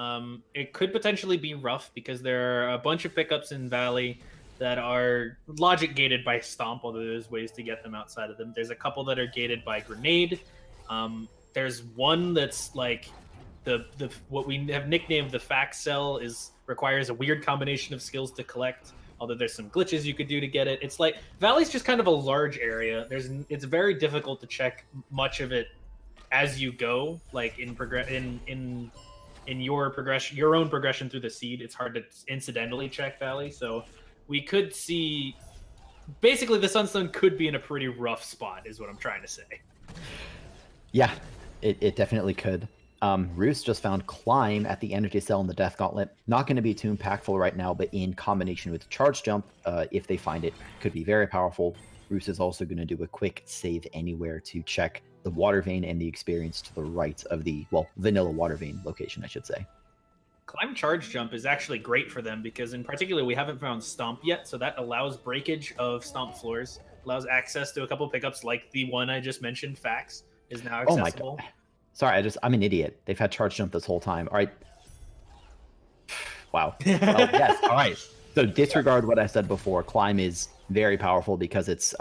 Speaker 3: It could potentially be rough because there are a bunch of pickups in Valley that are logic gated by Stomp, although there's ways to get them outside of them. There's a couple that are gated by Grenade. There's one that's like the what we have nicknamed the Fact Cell requires a weird combination of skills to collect. Although there's some glitches you could do to get it. It's like Valley's just kind of a large area. It's very difficult to check much of it as you go, like in your progression, your own progression through the seed. It's hard to incidentally check Valley, so we could see basically the Sunstone could be in a pretty rough spot, is what I'm trying to say.
Speaker 4: Yeah, it definitely could. Roos just found Climb at the energy cell in the Death Gauntlet. Not going to be too impactful right now, but in combination with Charge Jump, if they find it, could be very powerful. Roos is also going to do a quick save anywhere to check the Water Vein and the experience to the right of the, vanilla Water Vein location, I should say.
Speaker 3: Climb Charge Jump is actually great for them because in particular we haven't found Stomp yet, so that allows breakage of Stomp floors, allows access to a couple pickups like the one I just mentioned, Fax, is now accessible.
Speaker 4: Oh my god. Sorry, I'm an idiot. They've had Charge Jump this whole time. All right. Wow. Well, yes, all right. So disregard what I said before. Climb is very powerful because it's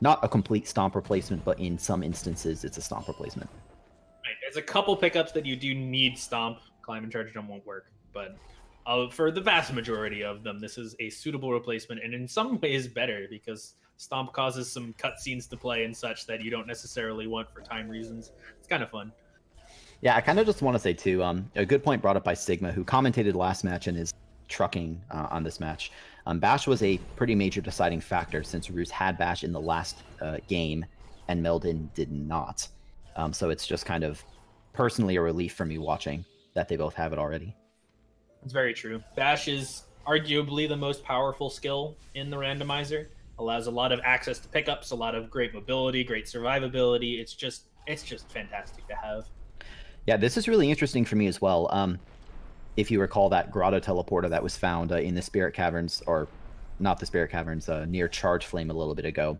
Speaker 4: not a complete stomp replacement, but in some instances, it's a stomp replacement.
Speaker 3: Right. There's a couple pickups that you do need stomp. Climb and charge jump won't work, but for the vast majority of them, this is a suitable replacement, and in some ways better, because stomp causes some cutscenes to play and such that you don't necessarily want for time reasons. It's kind of fun.
Speaker 4: Yeah, I kind of just want to say too, a good point brought up by Sigma, who commentated last match and is trucking on this match. Bash was a pretty major deciding factor, since Roos had Bash in the last game and Meldon did not. So it's just kind of personally a relief for me watching that they both have it already.
Speaker 3: It's very true. Bash is arguably the most powerful skill in the randomizer. Allows a lot of access to pickups, a lot of great mobility, great survivability. It's just fantastic to have.
Speaker 4: Yeah, this is really interesting for me as well. If you recall that grotto teleporter that was found in the Spirit Caverns, or not the Spirit Caverns, near Charge Flame a little bit ago.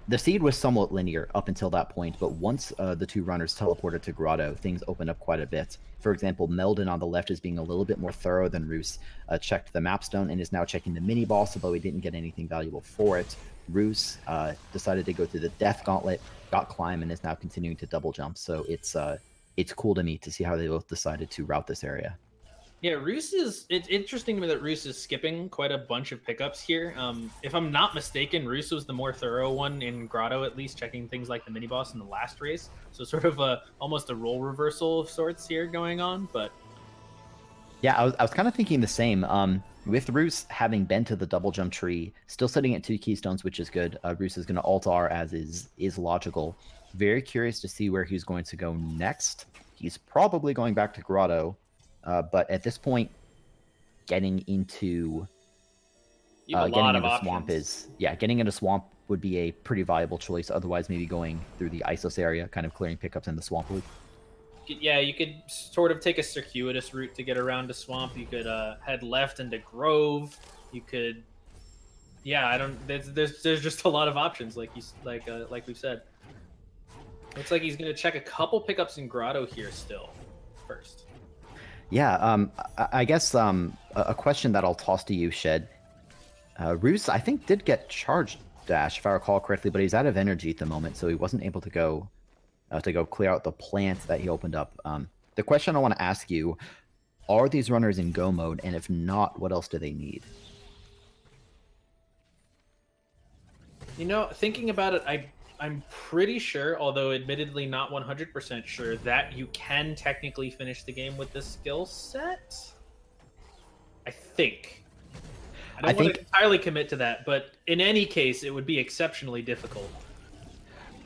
Speaker 4: The seed was somewhat linear up until that point, but once the two runners teleported to Grotto, things opened up quite a bit. For example, Meldon on the left is being a little bit more thorough than Roos. Checked the mapstone and is now checking the mini-boss, although he didn't get anything valuable for it. Roos decided to go through the Death Gauntlet, got Climb, and is now continuing to double jump. So it's cool to me to see how they both decided to route this area.
Speaker 3: Yeah, it's interesting to me that Roos is skipping quite a bunch of pickups here. If I'm not mistaken, Roos was the more thorough one in Grotto, at least, checking things like the mini-boss in the last race. So sort of almost a role reversal of sorts here going on, but...
Speaker 4: Yeah, I was kind of thinking the same. With Roos having been to the double jump tree, still sitting at 2 keystones, which is good. Roos is going to alt-R as is logical. Very curious to see where he's going to go next. He's probably going back to Grotto. But at this point, getting into swamp getting into swamp would be a pretty viable choice. Otherwise, maybe going through the Isos area, kind of clearing pickups in the swamp loop.
Speaker 3: Yeah, you could sort of take a circuitous route to get around to swamp. You could head left into Grove. You could, there's just a lot of options, like we've said. Looks like he's gonna check a couple pickups in Grotto here still first.
Speaker 4: Yeah, I guess a question that I'll toss to you, Shed. Roos, I think, did get charged dash, if I recall correctly, but he's out of energy at the moment, so he wasn't able to go clear out the plant that he opened up. The question I want to ask you, are these runners in go mode, and if not, what else do they need?
Speaker 3: You know, thinking about it, I'm pretty sure, although admittedly not 100% sure, that you can technically finish the game with this skill set. I think. I don't want to entirely commit to that, but in any case, it would be exceptionally difficult.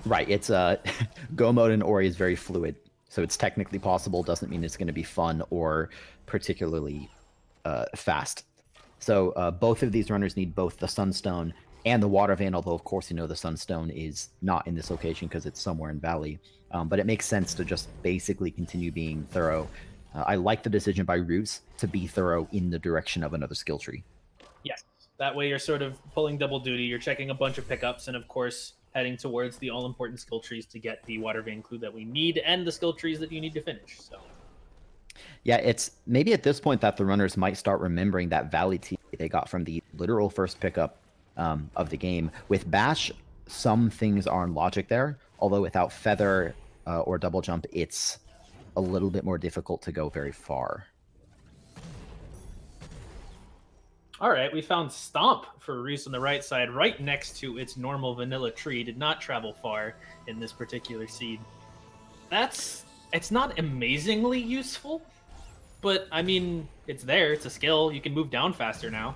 Speaker 4: Right, it's go mode in Ori is very fluid, so it's technically possible, doesn't mean it's going to be fun or particularly fast. So both of these runners need both the Sunstone and the Water Vein, although of course you know the Sunstone is not in this location because it's somewhere in Valley. But it makes sense to just basically continue being thorough. I like the decision by Roos to be thorough in the direction of another skill tree.
Speaker 3: Yes, that way you're sort of pulling double duty. You're checking a bunch of pickups and of course heading towards the all-important skill trees to get the Water Vein clue that we need and the skill trees that you need to finish. So.
Speaker 4: Yeah, it's maybe at this point that the runners might start remembering that Valley T they got from the literal first pickup of the game. With Bash, some things are in logic there, although without Feather or Double Jump, it's a little bit more difficult to go very far.
Speaker 3: All right, we found Stomp for Roos on the right side, right next to its normal vanilla tree. Did not travel far in this particular seed. It's not amazingly useful, but I mean, it's there. It's a skill. You can move down faster now.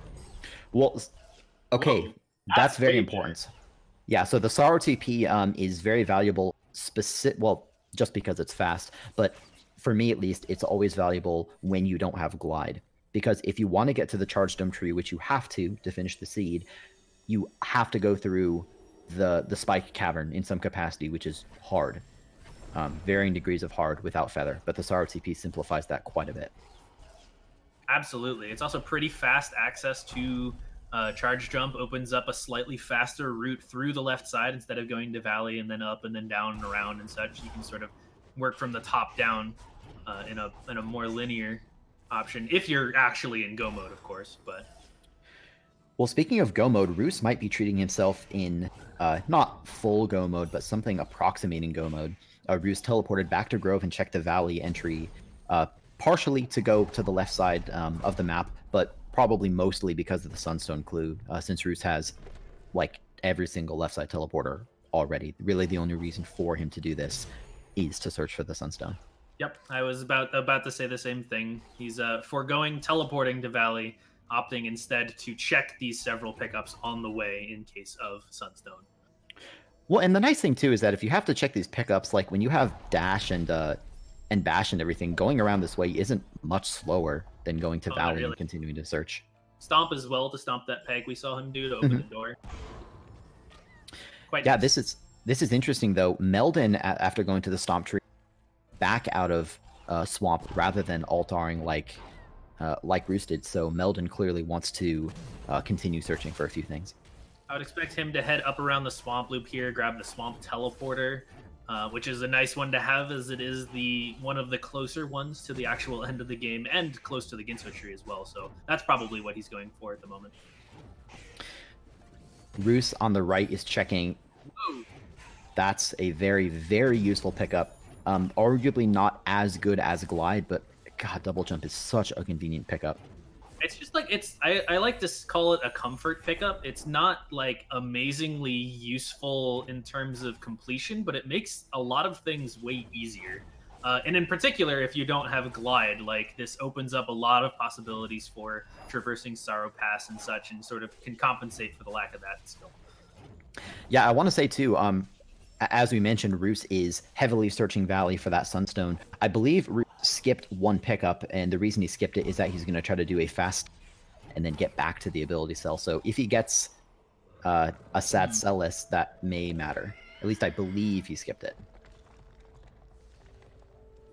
Speaker 4: Well, okay,
Speaker 3: whoa,
Speaker 4: that's very important. Yeah, so the Sorrow TP is very valuable, just because it's fast, but for me at least, it's always valuable when you don't have Glide. Because if you want to get to the Charged Dome Tree, which you have to finish the seed, you have to go through the Spike Cavern in some capacity, which is hard. Varying degrees of hard without Feather, but the Sorrow TP simplifies that quite a bit.
Speaker 3: Absolutely. It's also pretty fast access to Charge Jump, opens up a slightly faster route through the left side instead of going to Valley and then up and then down and around and such. You can sort of work from the top down in a more linear option if you're actually in go mode, of course. But
Speaker 4: Well, speaking of go mode, Roos might be treating himself in not full go mode, but something approximating go mode. Roos teleported back to Grove and checked the Valley entry, partially to go to the left side of the map, but probably mostly because of the Sunstone clue, since Roos has like every single left side teleporter already. Really, the only reason for him to do this is to search for the Sunstone.
Speaker 3: Yep, I was about to say the same thing. He's foregoing teleporting to Valley, opting instead to check these several pickups on the way in case of Sunstone.
Speaker 4: Well, and the nice thing too is that if you have to check these pickups, like when you have dash and bash and everything, going around this way isn't much slower than going to Valley and continuing to search.
Speaker 3: Stomp as well to stomp that peg we saw him do to open the door. Quite nice.
Speaker 4: This is interesting though. Meldon, after going to the Stomp tree, back out of Swamp rather than altaring like Roos did. So Meldon clearly wants to continue searching for a few things.
Speaker 3: I would expect him to head up around the Swamp Loop here, grab the Swamp Teleporter, which is a nice one to have, as it is one of the closer ones to the actual end of the game and close to the Ginso tree as well. So that's probably what he's going for at the moment.
Speaker 4: Roos on the right is checking.
Speaker 3: Whoa.
Speaker 4: That's a very, very useful pickup. Arguably not as good as Glide, but God, double jump is such a convenient pickup.
Speaker 3: It's just like I like to call it a comfort pickup. It's not like amazingly useful in terms of completion, but it makes a lot of things way easier. And in particular, if you don't have Glide, like this opens up a lot of possibilities for traversing Sorrow Pass and such, and sort of can compensate for the lack of that skill.
Speaker 4: Yeah, I want to say too, as we mentioned, Roos is heavily searching Valley for that Sunstone. I believe Roos skipped one pickup, and the reason he skipped it is that he's going to try to do a fast and then get back to the ability cell. So if he gets a sad Celis, that may matter. At least I believe he skipped it.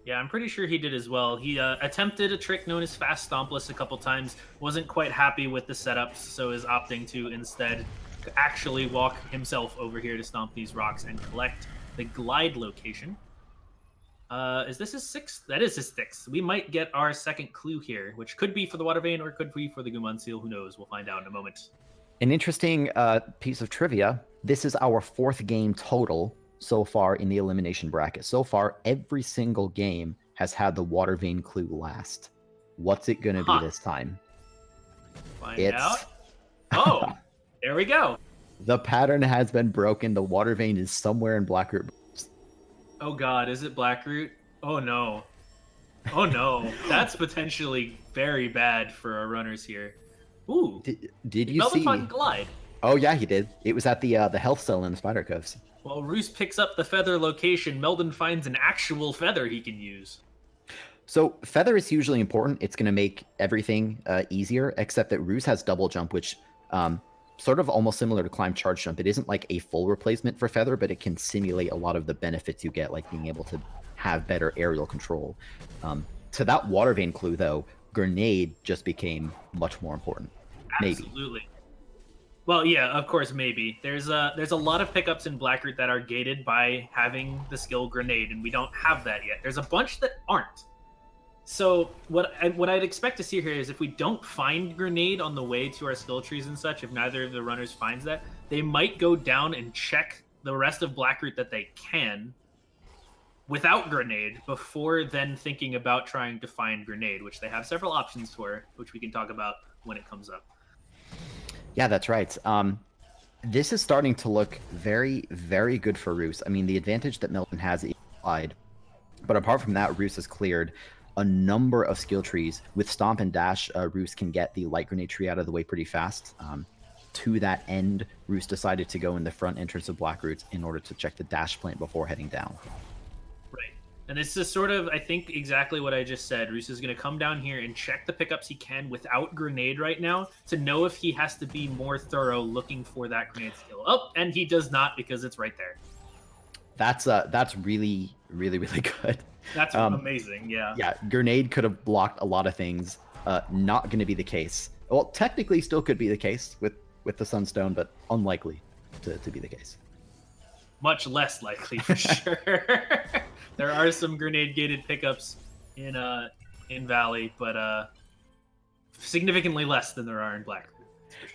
Speaker 3: Yeah, I'm pretty sure he did as well. He attempted a trick known as Fast Stompless a couple times, wasn't quite happy with the setups, so is opting to instead actually walk himself over here to stomp these rocks and collect the Glide location. Is this his sixth? That is his sixth. We might get our second clue here, which could be for the Water Vein or could be for the Guman Seal. Who knows? We'll find out in a moment.
Speaker 4: An interesting piece of trivia. This is our fourth game total so far in the elimination bracket. So far, every single game has had the Water Vein clue last. What's it going to be this time?
Speaker 3: Find out. Oh, there we go.
Speaker 4: The pattern has been broken. The Water Vein is somewhere in Blackroot.
Speaker 3: Oh God, is it Blackroot? Oh no. Oh no. That's potentially very bad for our runners here. Ooh.
Speaker 4: Did you see?
Speaker 3: Meldon Glide.
Speaker 4: Oh yeah, he did. It was at the health cell in the Spider Coves.
Speaker 3: While Roos picks up the feather location, Meldon finds an actual feather he can use.
Speaker 4: So feather is hugely important. It's going to make everything easier, except that Roos has double jump, which sort of almost similar to climb charge jump. It isn't like a full replacement for feather, but it can simulate a lot of the benefits you get, like being able to have better aerial control. To that Water Vein clue, though, Grenade just became much more important.
Speaker 3: Absolutely. Maybe. Well, yeah, of course, maybe. There's a lot of pickups in Blackroot that are gated by having the skill Grenade, and we don't have that yet. There's a bunch that aren't. So what I'd expect to see here is if we don't find Grenade on the way to our skill trees and such, if neither of the runners finds that, they might go down and check the rest of Blackroot that they can without Grenade before then thinking about trying to find Grenade, which they have several options for, which we can talk about when it comes up.
Speaker 4: Yeah, that's right. This is starting to look very, very good for Roos. I mean, the advantage that Meldon has is Glide, but apart from that, Roos has cleared a number of skill trees. With Stomp and Dash, Roos can get the Light Grenade tree out of the way pretty fast. To that end, Roos decided to go in the front entrance of Blackroot in order to check the Dash plant before heading down.
Speaker 3: Right. And this is sort of, I think, exactly what I just said. Roos is going to come down here and check the pickups he can without Grenade right now to know if he has to be more thorough looking for that Grenade skill. Oh, and he does not because it's right there.
Speaker 4: That's really, really, really good.
Speaker 3: That's amazing, yeah.
Speaker 4: Yeah, Grenade could have blocked a lot of things. Not going to be the case. Well, technically still could be the case with the Sunstone, but unlikely to be the case.
Speaker 3: Much less likely, for sure. There are some Grenade-gated pickups in Valley, but significantly less than there are in Blackroot.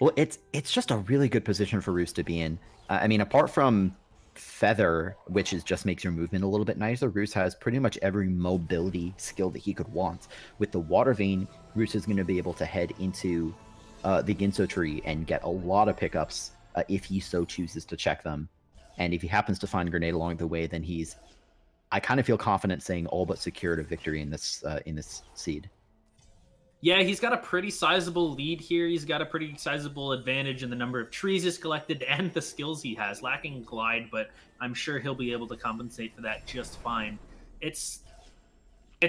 Speaker 4: Well, it's just a really good position for Roos to be in. I mean, apart from Feather, which is just makes your movement a little bit nicer, Roos has pretty much every mobility skill that he could want. With the Water Vein, Roos is going to be able to head into the Ginso tree and get a lot of pickups if he so chooses to check them. And if he happens to find Grenade along the way, then I kind of feel confident saying all but secured a victory in this seed.
Speaker 3: Yeah, he's got a pretty sizable lead here. He's got a pretty sizable advantage in the number of trees he's collected and the skills he has. Lacking Glide, but I'm sure he'll be able to compensate for that just fine. It's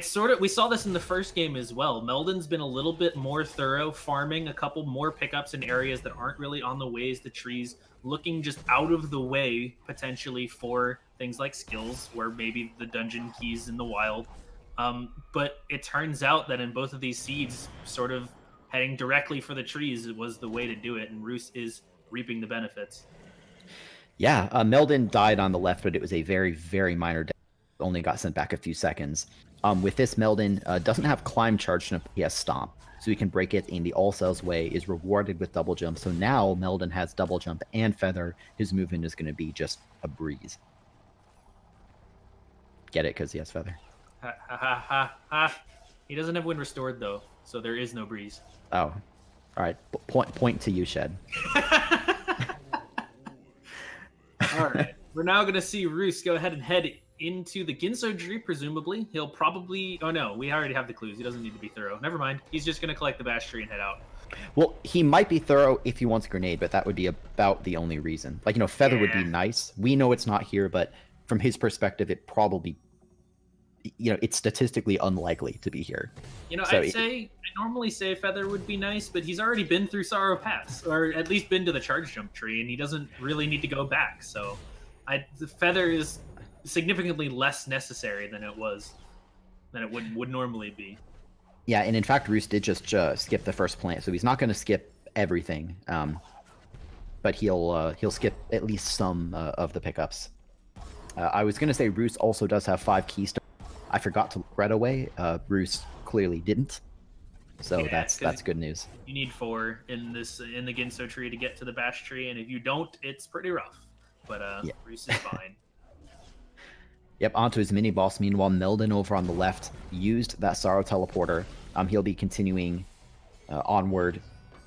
Speaker 3: sort of, we saw this in the first game as well. Meldon's been a little bit more thorough, farming a couple more pickups in areas that aren't really on the ways, the trees, looking just out of the way potentially for things like skills, where maybe the dungeon keys in the wild. But it turns out that in both of these seeds, sort of heading directly for the trees was the way to do it, and Roos is reaping the benefits.
Speaker 4: Yeah, Meldon died on the left, but it was a very, very minor death. Only got sent back a few seconds. With this, Meldon doesn't have Climb charged up, he has Stomp. So he can break it in the All Cells way, is rewarded with Double Jump. So now Meldon has Double Jump and Feather. His movement is going to be just a breeze. Get it? Because he has Feather.
Speaker 3: Ha ha ha ha ha. He doesn't have Wind Restored, though, so there is no breeze.
Speaker 4: Oh. All right. Point to you, Shed.
Speaker 3: All right. We're now going to see Roos go ahead and head into the Ginso tree, presumably. He'll probably... Oh, no. We already have the clues. He doesn't need to be thorough. Never mind. He's just going to collect the Bash tree and head out.
Speaker 4: Well, he might be thorough if he wants Grenade, but that would be about the only reason. Like, Feather would be nice. We know it's not here, but from his perspective, it probably... it's statistically unlikely to be here.
Speaker 3: I normally say Feather would be nice, but he's already been through Sorrow Pass, or at least been to the Charge Jump tree, and he doesn't really need to go back. So, the Feather is significantly less necessary than it would normally be.
Speaker 4: Yeah, and in fact, Roos did just skip the first plant, so he's not going to skip everything, but he'll skip at least some of the pickups. I was going to say Roos also does have 5 Keystones. I forgot to look right away. Roos clearly didn't, so yeah, that's good news.
Speaker 3: You need 4 in the Ginso tree to get to the Bash tree, and if you don't, it's pretty rough. But yeah. Roos is fine.
Speaker 4: Yep, onto his mini boss. Meanwhile, Meldon over on the left used that Sorrow teleporter. He'll be continuing onward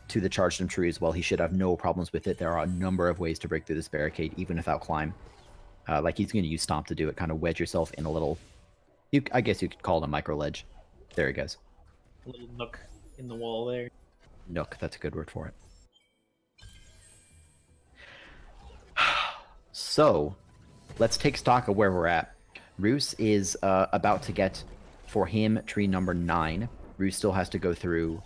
Speaker 4: to the Charged Him tree as well. He should have no problems with it. There are a number of ways to break through this barricade, even without Climb. Like he's going to use Stomp to do it, kind of wedge yourself in a little... I guess you could call it a micro ledge. There he goes.
Speaker 3: A little nook in the wall there.
Speaker 4: Nook, that's a good word for it. So, let's take stock of where we're at. Roos is about to get, for him, tree number 9. Roos still has to go through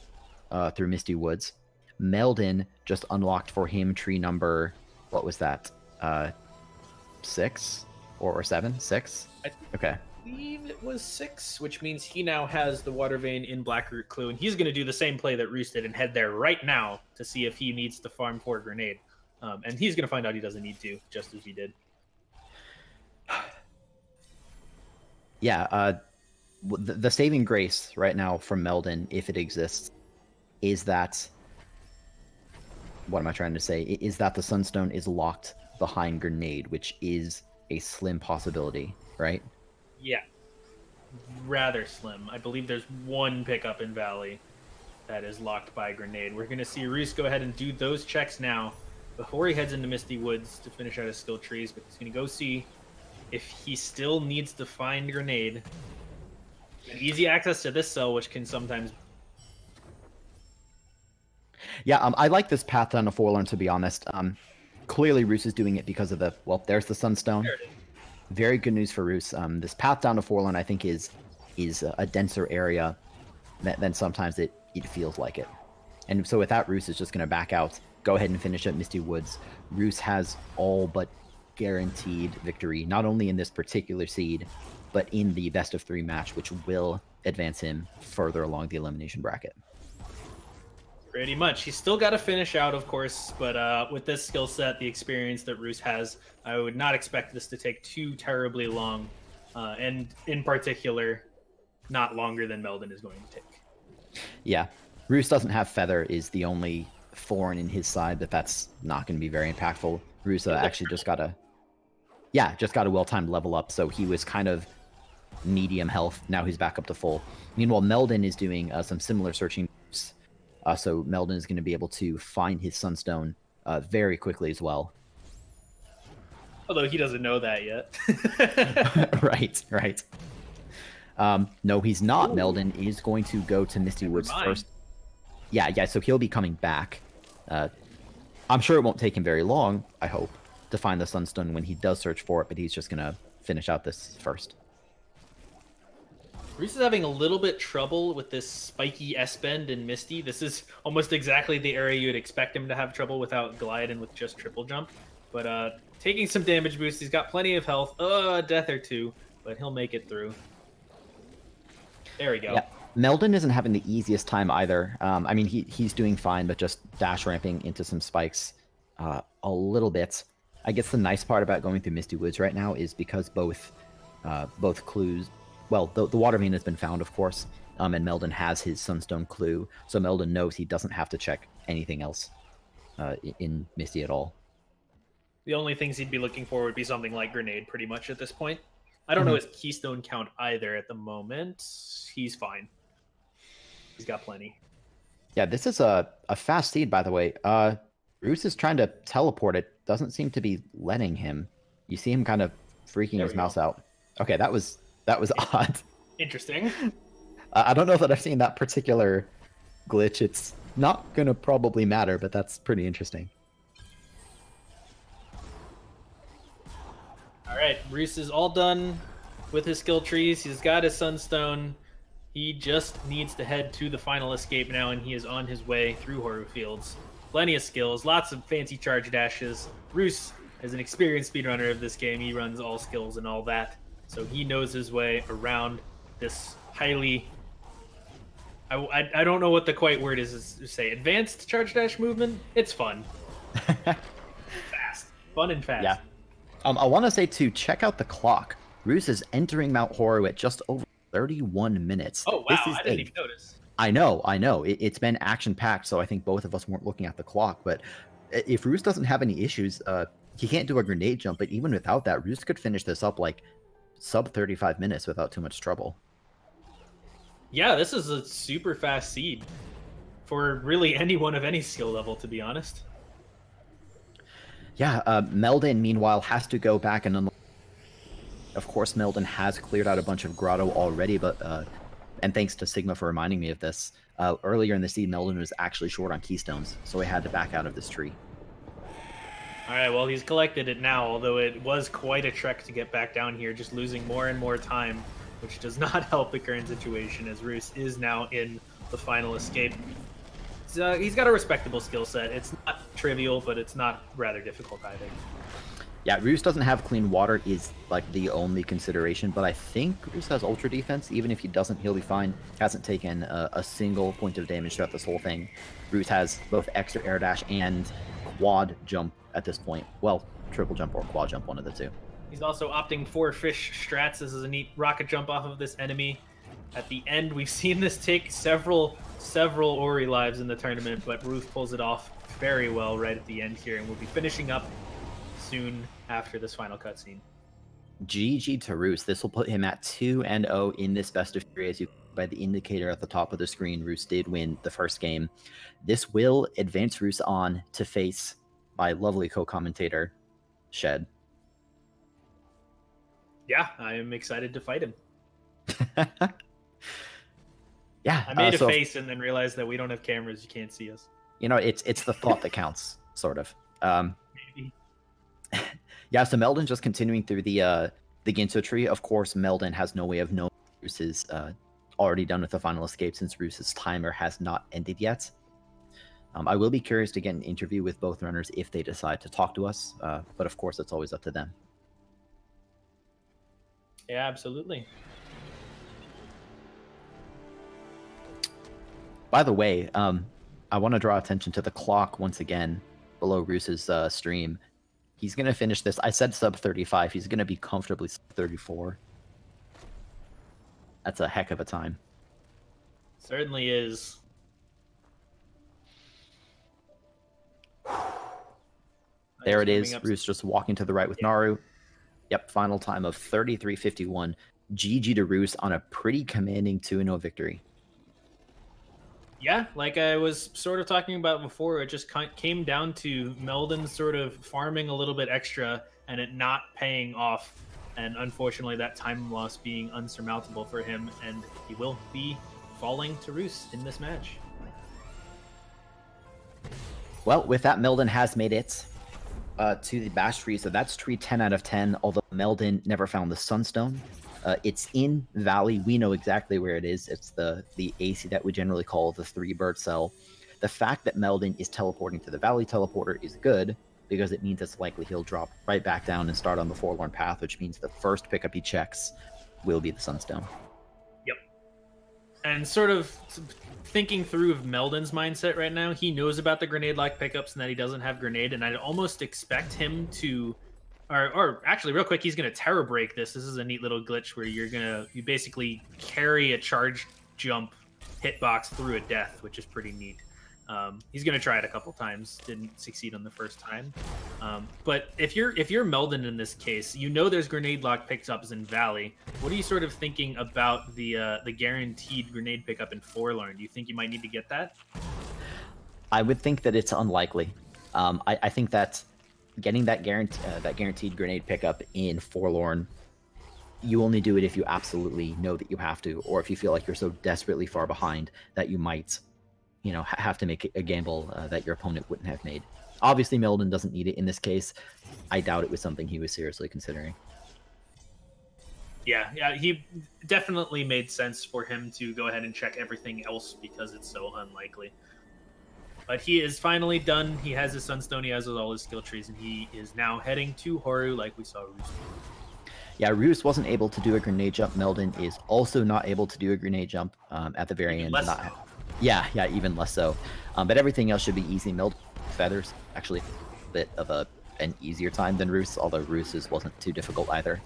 Speaker 4: Misty Woods. Meldon just unlocked for him tree number... What was that? 6? Or 7? 6? Okay.
Speaker 3: I believe it was 6, which means he now has the Water Vein in Blackroot Clue, and he's going to do the same play that Roos did and head there right now to see if he needs to farm for a Grenade. And he's going to find out he doesn't need to, just as he did.
Speaker 4: Yeah, the saving grace right now from Meldon, if it exists, is that... What am I trying to say? Is that the Sunstone is locked behind Grenade, which is a slim possibility, right?
Speaker 3: Yeah, rather slim. I believe there's 1 pickup in Valley that is locked by Grenade. We're going to see Roos go ahead and do those checks now before he heads into Misty Woods to finish out his skill trees, but he's going to go see if he still needs to find Grenade. Easy access to this cell, which can sometimes...
Speaker 4: Yeah, I like this path down to Forlorn, to be honest. Clearly, Roos is doing it because of the... Well, there's the Sunstone.
Speaker 3: There it is.
Speaker 4: Very good news for Roos. This path down to Forlorn, I think, is a denser area than sometimes it feels like it. And so with that, Roos is just going to back out, go ahead and finish up Misty Woods. Roos has all but guaranteed victory, not only in this particular seed, but in the best of 3 match, which will advance him further along the elimination bracket.
Speaker 3: Pretty much. He's still got to finish out, of course, but with this skill set, the experience that Roos has, I would not expect this to take too terribly long, and in particular, not longer than Meldon is going to take.
Speaker 4: Yeah. Roos doesn't have Feather is the only thorn in his side, but that's not going to be very impactful. Roos actually just got a well-timed level up, so he was kind of medium health. Now he's back up to full. Meanwhile, Meldon is doing some similar searching. So Meldon is going to be able to find his Sunstone very quickly as well.
Speaker 3: Although he doesn't know that yet.
Speaker 4: Right. No, he's not. Ooh. Meldon is going to go to Misty Woods first. Yeah, so he'll be coming back. I'm sure it won't take him very long, I hope, to find the Sunstone when he does search for it, but he's just going to finish out this first.
Speaker 3: Roos is having a little bit trouble with this spiky S-bend in Misty. This is almost exactly the area you'd expect him to have trouble without Glide and with just triple jump. But taking some damage boost, he's got plenty of health. A death or two, but he'll make it through. There we go.
Speaker 4: Yeah. Meldon isn't having the easiest time either. I mean, he's doing fine, but just dash ramping into some spikes a little bit. I guess the nice part about going through Misty Woods right now is because both clues... Well, the water vein has been found, of course, and Meldon has his Sunstone clue, so Meldon knows he doesn't have to check anything else in Misty at all.
Speaker 3: The only things he'd be looking for would be something like Grenade, pretty much, at this point. I don't know his Keystone count either at the moment. He's fine. He's got plenty. Yeah,
Speaker 4: this is a fast seed, by the way. Roos is trying to teleport it. Doesn't seem to be letting him. You see him kind of freaking his mouse out. Okay, that was odd.
Speaker 3: Interesting.
Speaker 4: I don't know that I've seen that particular glitch. It's not going to probably matter, but that's pretty interesting.
Speaker 3: All right, Roos is all done with his skill trees. He's got his Sunstone. He just needs to head to the final escape now, and he is on his way through Horror Fields. Plenty of skills, lots of fancy charge dashes. Roos is an experienced speedrunner of this game. He runs all skills and all that. So he knows his way around this highly... I don't know what the quite word is to say. Advanced charge dash movement? It's fun. Fast. Fun and fast.
Speaker 4: Yeah. I want to say, too, check out the clock. Roos is entering Mount Horror at just over 31 minutes.
Speaker 3: Oh, wow. I didn't even notice.
Speaker 4: I know. It's been action-packed, so I think both of us weren't looking at the clock. But if Roos doesn't have any issues, he can't do a grenade jump. But even without that, Roos could finish this up like sub 35 minutes without too much trouble.
Speaker 3: Yeah, this is a super fast seed for really anyone of any skill level, to be honest.
Speaker 4: Yeah, Meldon, meanwhile, has to go back and unlock. Of course, Meldon has cleared out a bunch of grotto already, but and thanks to Sigma for reminding me of this, earlier in the seed, Meldon was actually short on keystones, so he had to back out of this tree.
Speaker 3: All right, well, he's collected it now, although it was quite a trek to get back down here, just losing more and more time, which does not help the current situation, as Roos is now in the final escape. He's got a respectable skill set. It's not trivial, but it's not rather difficult either.
Speaker 4: Yeah, Roos doesn't have clean water is like the only consideration, but I think Roos has ultra defense. Even if he doesn't, he'll be fine. Hasn't taken a single point of damage throughout this whole thing. Roos has both extra air dash and quad jump at this point. Well, triple jump or quad jump, one of the two.
Speaker 3: He's also opting for fish strats. This is a neat rocket jump off of this enemy. At the end, we've seen this take several Ori lives in the tournament, but Roos pulls it off very well right at the end here, and we'll be finishing up soon after this final cutscene.
Speaker 4: GG to Roos. This will put him at 2-0 in this best of 3. As you by the indicator at the top of the screen, Roos did win the first game. This will advance Roos on to face my lovely co-commentator, Shed.
Speaker 3: Yeah, I am excited to fight him.
Speaker 4: Yeah,
Speaker 3: I made a face and then realized that we don't have cameras. You can't see us.
Speaker 4: You know, it's the thought that counts, sort of.
Speaker 3: Maybe.
Speaker 4: Yeah, so Meldon just continuing through the Ginso tree. Of course, Meldon has no way of knowing Roos is already done with the final escape since Roos's timer has not ended yet. I will be curious to get an interview with both runners if they decide to talk to us, but of course, it's always up to them.
Speaker 3: Yeah, absolutely.
Speaker 4: By the way, I want to draw attention to the clock once again below Roos's stream. He's going to finish this. I said sub 35. He's going to be comfortably sub 34. That's a heck of a time.
Speaker 3: Certainly is.
Speaker 4: There it
Speaker 3: He's
Speaker 4: is.
Speaker 3: coming up.
Speaker 4: Roos just walking to the right with Naru. Yep, final time of 33:51. GG to Roos on a pretty commanding 2-0 victory.
Speaker 3: Yeah, like I was sort of talking about before, it just came down to Meldon sort of farming a little bit extra and it not paying off. And unfortunately, that time loss being unsurmountable for him, and he will be falling to Roos in this match.
Speaker 4: Well, with that, Meldon has made it to the Bash tree, so that's tree 10 out of 10, although Meldon never found the Sunstone. It's in Valley. We know exactly where it is. It's the AC that we generally call the 3-bird cell. The fact that Meldon is teleporting to the Valley teleporter is good, because it means it's likely he'll drop right back down and start on the Forlorn Path, which means the first pickup he checks will be the Sunstone.
Speaker 3: Yep. And sort of thinking through of Meldon's mindset right now, he knows about the grenade lock pickups and that he doesn't have grenade, and I'd almost expect him to, or actually real quick, he's going to terror break this. This is a neat little glitch where you basically carry a charge jump hitbox through a death, which is pretty neat. He's going to try it a couple times. Didn't succeed on the first time. But if you're Meldon in this case, you know there's grenade lock pickups in Valley. What are you sort of thinking about the guaranteed grenade pickup in Forlorn? Do you think you might need to get that?
Speaker 4: I would think that it's unlikely. I think that getting that guaranteed grenade pickup in Forlorn, you only do it if you absolutely know that you have to, or if you feel like you're so desperately far behind that you might, have to make a gamble that your opponent wouldn't have made. Obviously, Meldon doesn't need it in this case. I doubt it was something he was seriously considering.
Speaker 3: Yeah, he definitely made sense for him to go ahead and check everything else because it's so unlikely. But he is finally done. He has his Sunstone, he has all his skill trees, and he is now heading to Horu like we saw Roos do.
Speaker 4: Yeah, Roos wasn't able to do a grenade jump. Meldon is also not able to do a grenade jump at the very end. Yeah, even less so. But everything else should be easy. Meldon feathers actually a bit of an easier time than Roos, although Roos's wasn't too difficult either.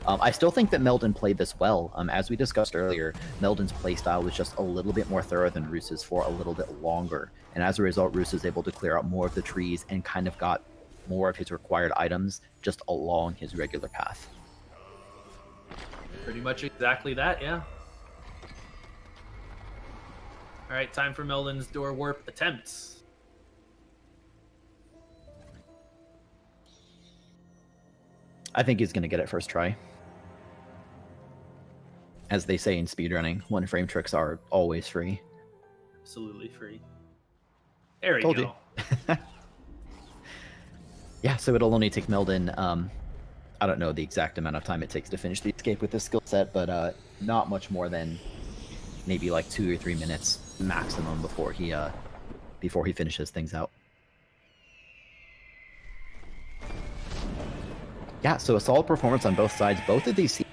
Speaker 4: I still think that Meldon played this well. As we discussed earlier, Meldon's playstyle was just a little bit more thorough than Roos's for a little bit longer. And as a result, Roos was able to clear out more of the trees and kind of got more of his required items just along his regular path.
Speaker 3: Pretty much exactly that, yeah. All right, time for Meldon's door warp attempts.
Speaker 4: I think he's going to get it first try. As they say in speedrunning, one-frame tricks are always free.
Speaker 3: Absolutely free. There we
Speaker 4: Told
Speaker 3: go.
Speaker 4: You. Yeah, so it'll only take Meldon, I don't know the exact amount of time it takes to finish the escape with this skill set, but not much more than maybe like 2 or 3 minutes maximum before he finishes things out. Yeah, so a solid performance on both sides. Both of these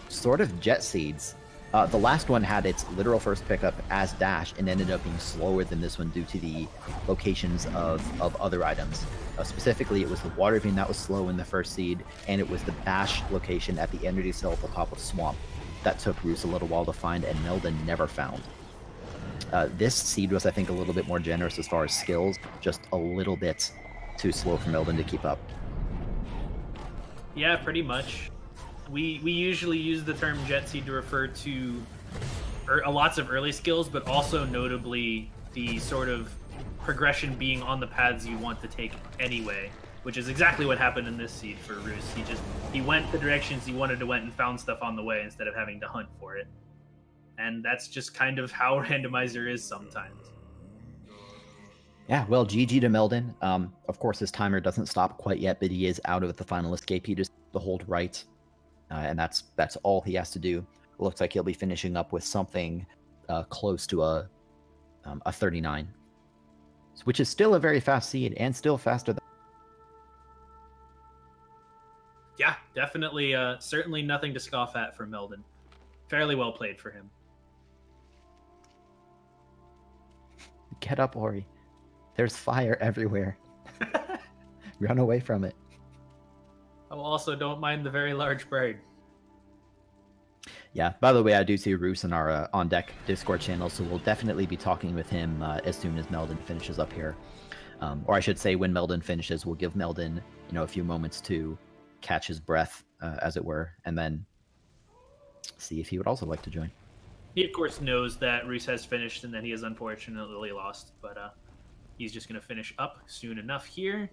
Speaker 4: sort of jet seeds. The last one had its literal first pickup as dash and ended up being slower than this one due to the locations of other items. Specifically, it was the water vein that was slow in the first seed, and it was the bash location at the energy cell at the top of Swamp that took Roos a little while to find and Meldon never found. This seed was, I think, a little bit more generous as far as skills, just a little bit too slow for Meldon to keep up.
Speaker 3: Yeah, pretty much. We usually use the term jet seed to refer to lots of early skills, but also notably the sort of progression being on the paths you want to take anyway, which is exactly what happened in this seed for Roos. He went the directions he wanted to went and found stuff on the way instead of having to hunt for it. And that's just kind of how Randomizer is sometimes.
Speaker 4: Yeah, well, GG to Meldon. Of course, his timer doesn't stop quite yet, but he is out of the final escape. He just has to hold right, and that's all he has to do. It looks like he'll be finishing up with something close to a 39, which is still a very fast seed and still faster than...
Speaker 3: Yeah, definitely. Certainly nothing to scoff at for Meldon. Fairly well played for him.
Speaker 4: Get up, Ori. There's fire everywhere. Run away from it.
Speaker 3: Oh, also, don't mind the very large bird.
Speaker 4: Yeah, by the way, I do see Roos in our On Deck Discord channel, so we'll definitely be talking with him as soon as Meldon finishes up here. Or I should say, when Meldon finishes, we'll give Meldon, a few moments to catch his breath, as it were, and then see if he would also like to join.
Speaker 3: He, of course, knows that Roos has finished and that he has unfortunately lost, but he's just going to finish up soon enough here.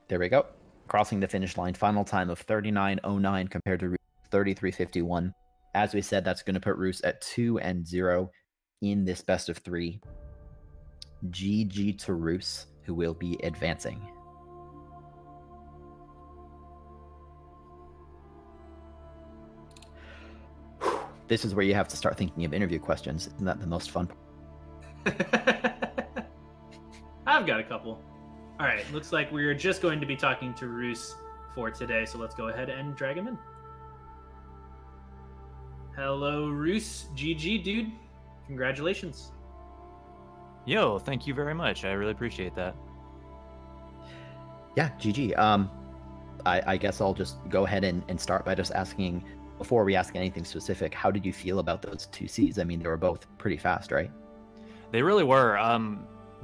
Speaker 4: There we go. Crossing the finish line. Final time of 39:09 compared to Roos 33:51. As we said, that's going to put Roos at 2-0 in this best of 3. GG to Roos, who will be advancing. This is where you have to start thinking of interview questions. Isn't that the most fun part?
Speaker 3: I've got a couple. All right, looks like we're just going to be talking to Roos for today, so let's go ahead and drag him in. Hello, Roos. GG, dude. Congratulations.
Speaker 5: Yo, thank you very much. I really appreciate that.
Speaker 4: Yeah, GG. I guess I'll just go ahead and start by just asking, before we ask anything specific, how did you feel about those 2 seeds? I mean, they were both pretty fast, right?
Speaker 5: They really were.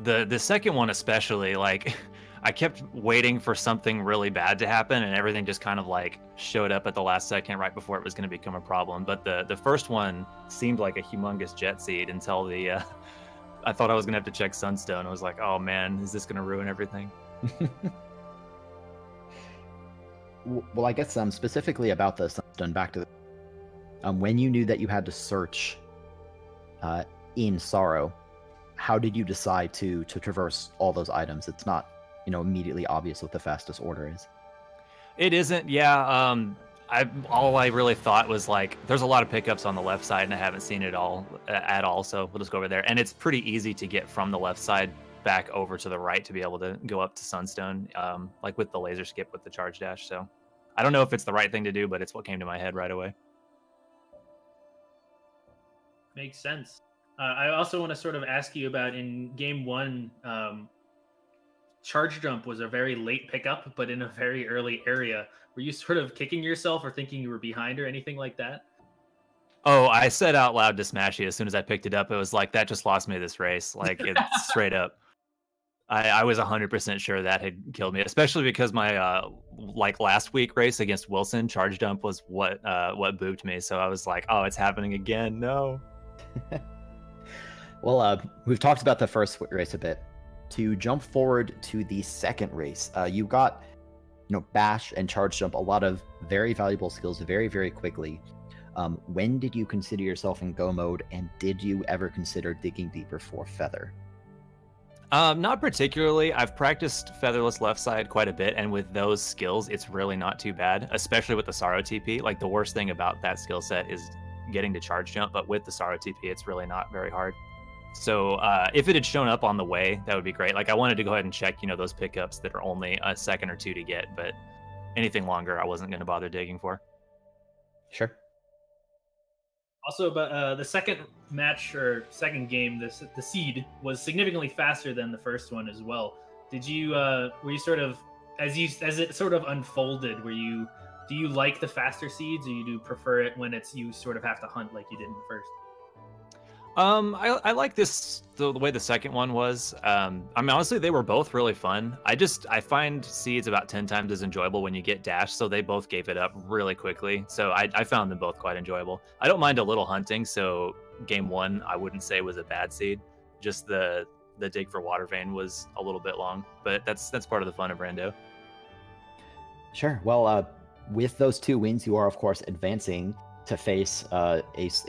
Speaker 5: The second one especially, like, I kept waiting for something really bad to happen, and everything just kind of like showed up at the last second right before it was going to become a problem. But the first one seemed like a humongous jet seed until I thought I was going to have to check Sunstone. I was like, oh man, is this going to ruin everything?
Speaker 4: Well, I guess specifically about the Sunstone, back to when you knew that you had to search in Sorrow, how did you decide to traverse all those items? It's not, immediately obvious what the fastest order is.
Speaker 5: It isn't, yeah. All I really thought was like, there's a lot of pickups on the left side, and I haven't seen it all at all. So we'll just go over there, and it's pretty easy to get from the left side back over to the right to be able to go up to Sunstone, like with the laser skip with the charge dash. So I don't know if it's the right thing to do, but it's what came to my head right away.
Speaker 3: Makes sense. I also want to sort of ask you about in game 1, charge jump was a very late pickup, but in a very early area. Were you sort of kicking yourself or thinking you were behind or anything like that?
Speaker 5: Oh, I said out loud to Smashy as soon as I picked it up. It was like, that just lost me this race. Like, it's straight up. I was 100% sure that had killed me, especially because my like last week race against Wilson, charge jump was what booped me. So I was like, oh, it's happening again. No.
Speaker 4: Well, we've talked about the first race a bit. To jump forward to the second race, you got, bash and charge jump, a lot of very valuable skills very, very quickly. When did you consider yourself in go mode, and did you ever consider digging deeper for feather?
Speaker 5: Not particularly. I've practiced featherless left side quite a bit, and with those skills, it's really not too bad, especially with the Sorrow TP. Like, the worst thing about that skill set is getting to charge jump, but with the Sorrow TP, it's really not very hard. So if it had shown up on the way, that would be great. Like, I wanted to go ahead and check, those pickups that are only a second or 2 to get, but anything longer, I wasn't going to bother digging for.
Speaker 4: Sure.
Speaker 3: Also, but the second match or second game, the seed was significantly faster than the first one as well. Did you were you sort of as it sort of unfolded? Do you like the faster seeds, or you do prefer it when you sort of have to hunt like you did in the first?
Speaker 5: I like the way the second one was. I mean, honestly, they were both really fun. I find seeds about 10 times as enjoyable when you get dash, so they both gave it up really quickly. So I found them both quite enjoyable. I don't mind a little hunting, so game 1 I wouldn't say was a bad seed. Just the dig for water vein was a little bit long, but that's part of the fun of Rando.
Speaker 4: Sure. Well, with those 2 wins, you are of course advancing to face a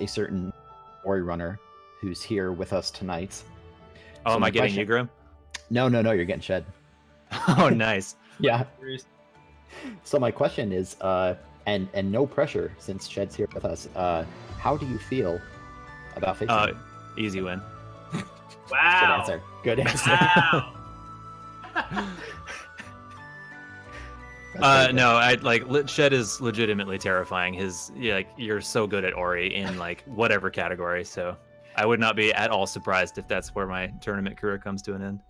Speaker 4: certain Ori runner who's here with us tonight.
Speaker 5: Oh, am I getting you, Grim?
Speaker 4: No, you're getting Shed.
Speaker 5: Oh, nice.
Speaker 4: Yeah. So my question is, and no pressure since Shed's here with us, how do you feel about facing him?
Speaker 5: Easy win.
Speaker 3: Wow.
Speaker 4: Good answer.
Speaker 3: Wow.
Speaker 5: No, Shed is legitimately terrifying. You're so good at Ori in like whatever category, so I would not be at all surprised if that's where my tournament career comes to an end.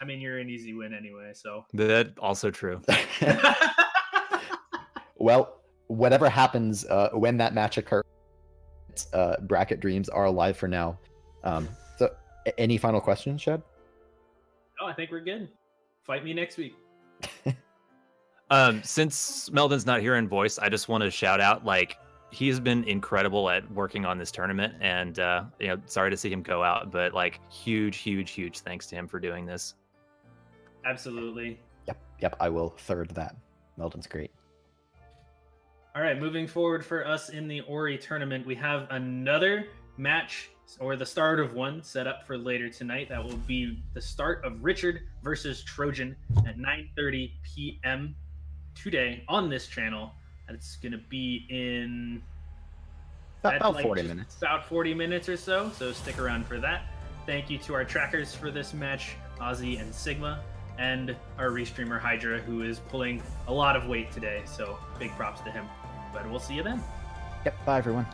Speaker 3: I mean, you're an easy win anyway, so.
Speaker 5: That's also true.
Speaker 4: Well, whatever happens when that match occurs, bracket dreams are alive for now. So, any final questions, Shad?
Speaker 3: Oh, I think we're good. Fight me next week.
Speaker 5: Since Meldon's not here in voice, I just want to shout out, like, he's been incredible at working on this tournament, and sorry to see him go out, but like huge thanks to him for doing this.
Speaker 3: Absolutely.
Speaker 4: Yep, I will third that. Meldon's great.
Speaker 3: All right, moving forward for us in the Ori tournament, we have another match, or the start of one, set up for later tonight. That will be the start of Richard versus Trojan at 9:30 p.m. today on this channel. It's going to be in
Speaker 4: about 40 minutes.
Speaker 3: About 40 minutes or so, so stick around for that. Thank you to our trackers for this match, Ozzy and Sigma, and our restreamer Hydra, who is pulling a lot of weight today, so big props to him. But we'll see you then.
Speaker 4: Yep, bye everyone.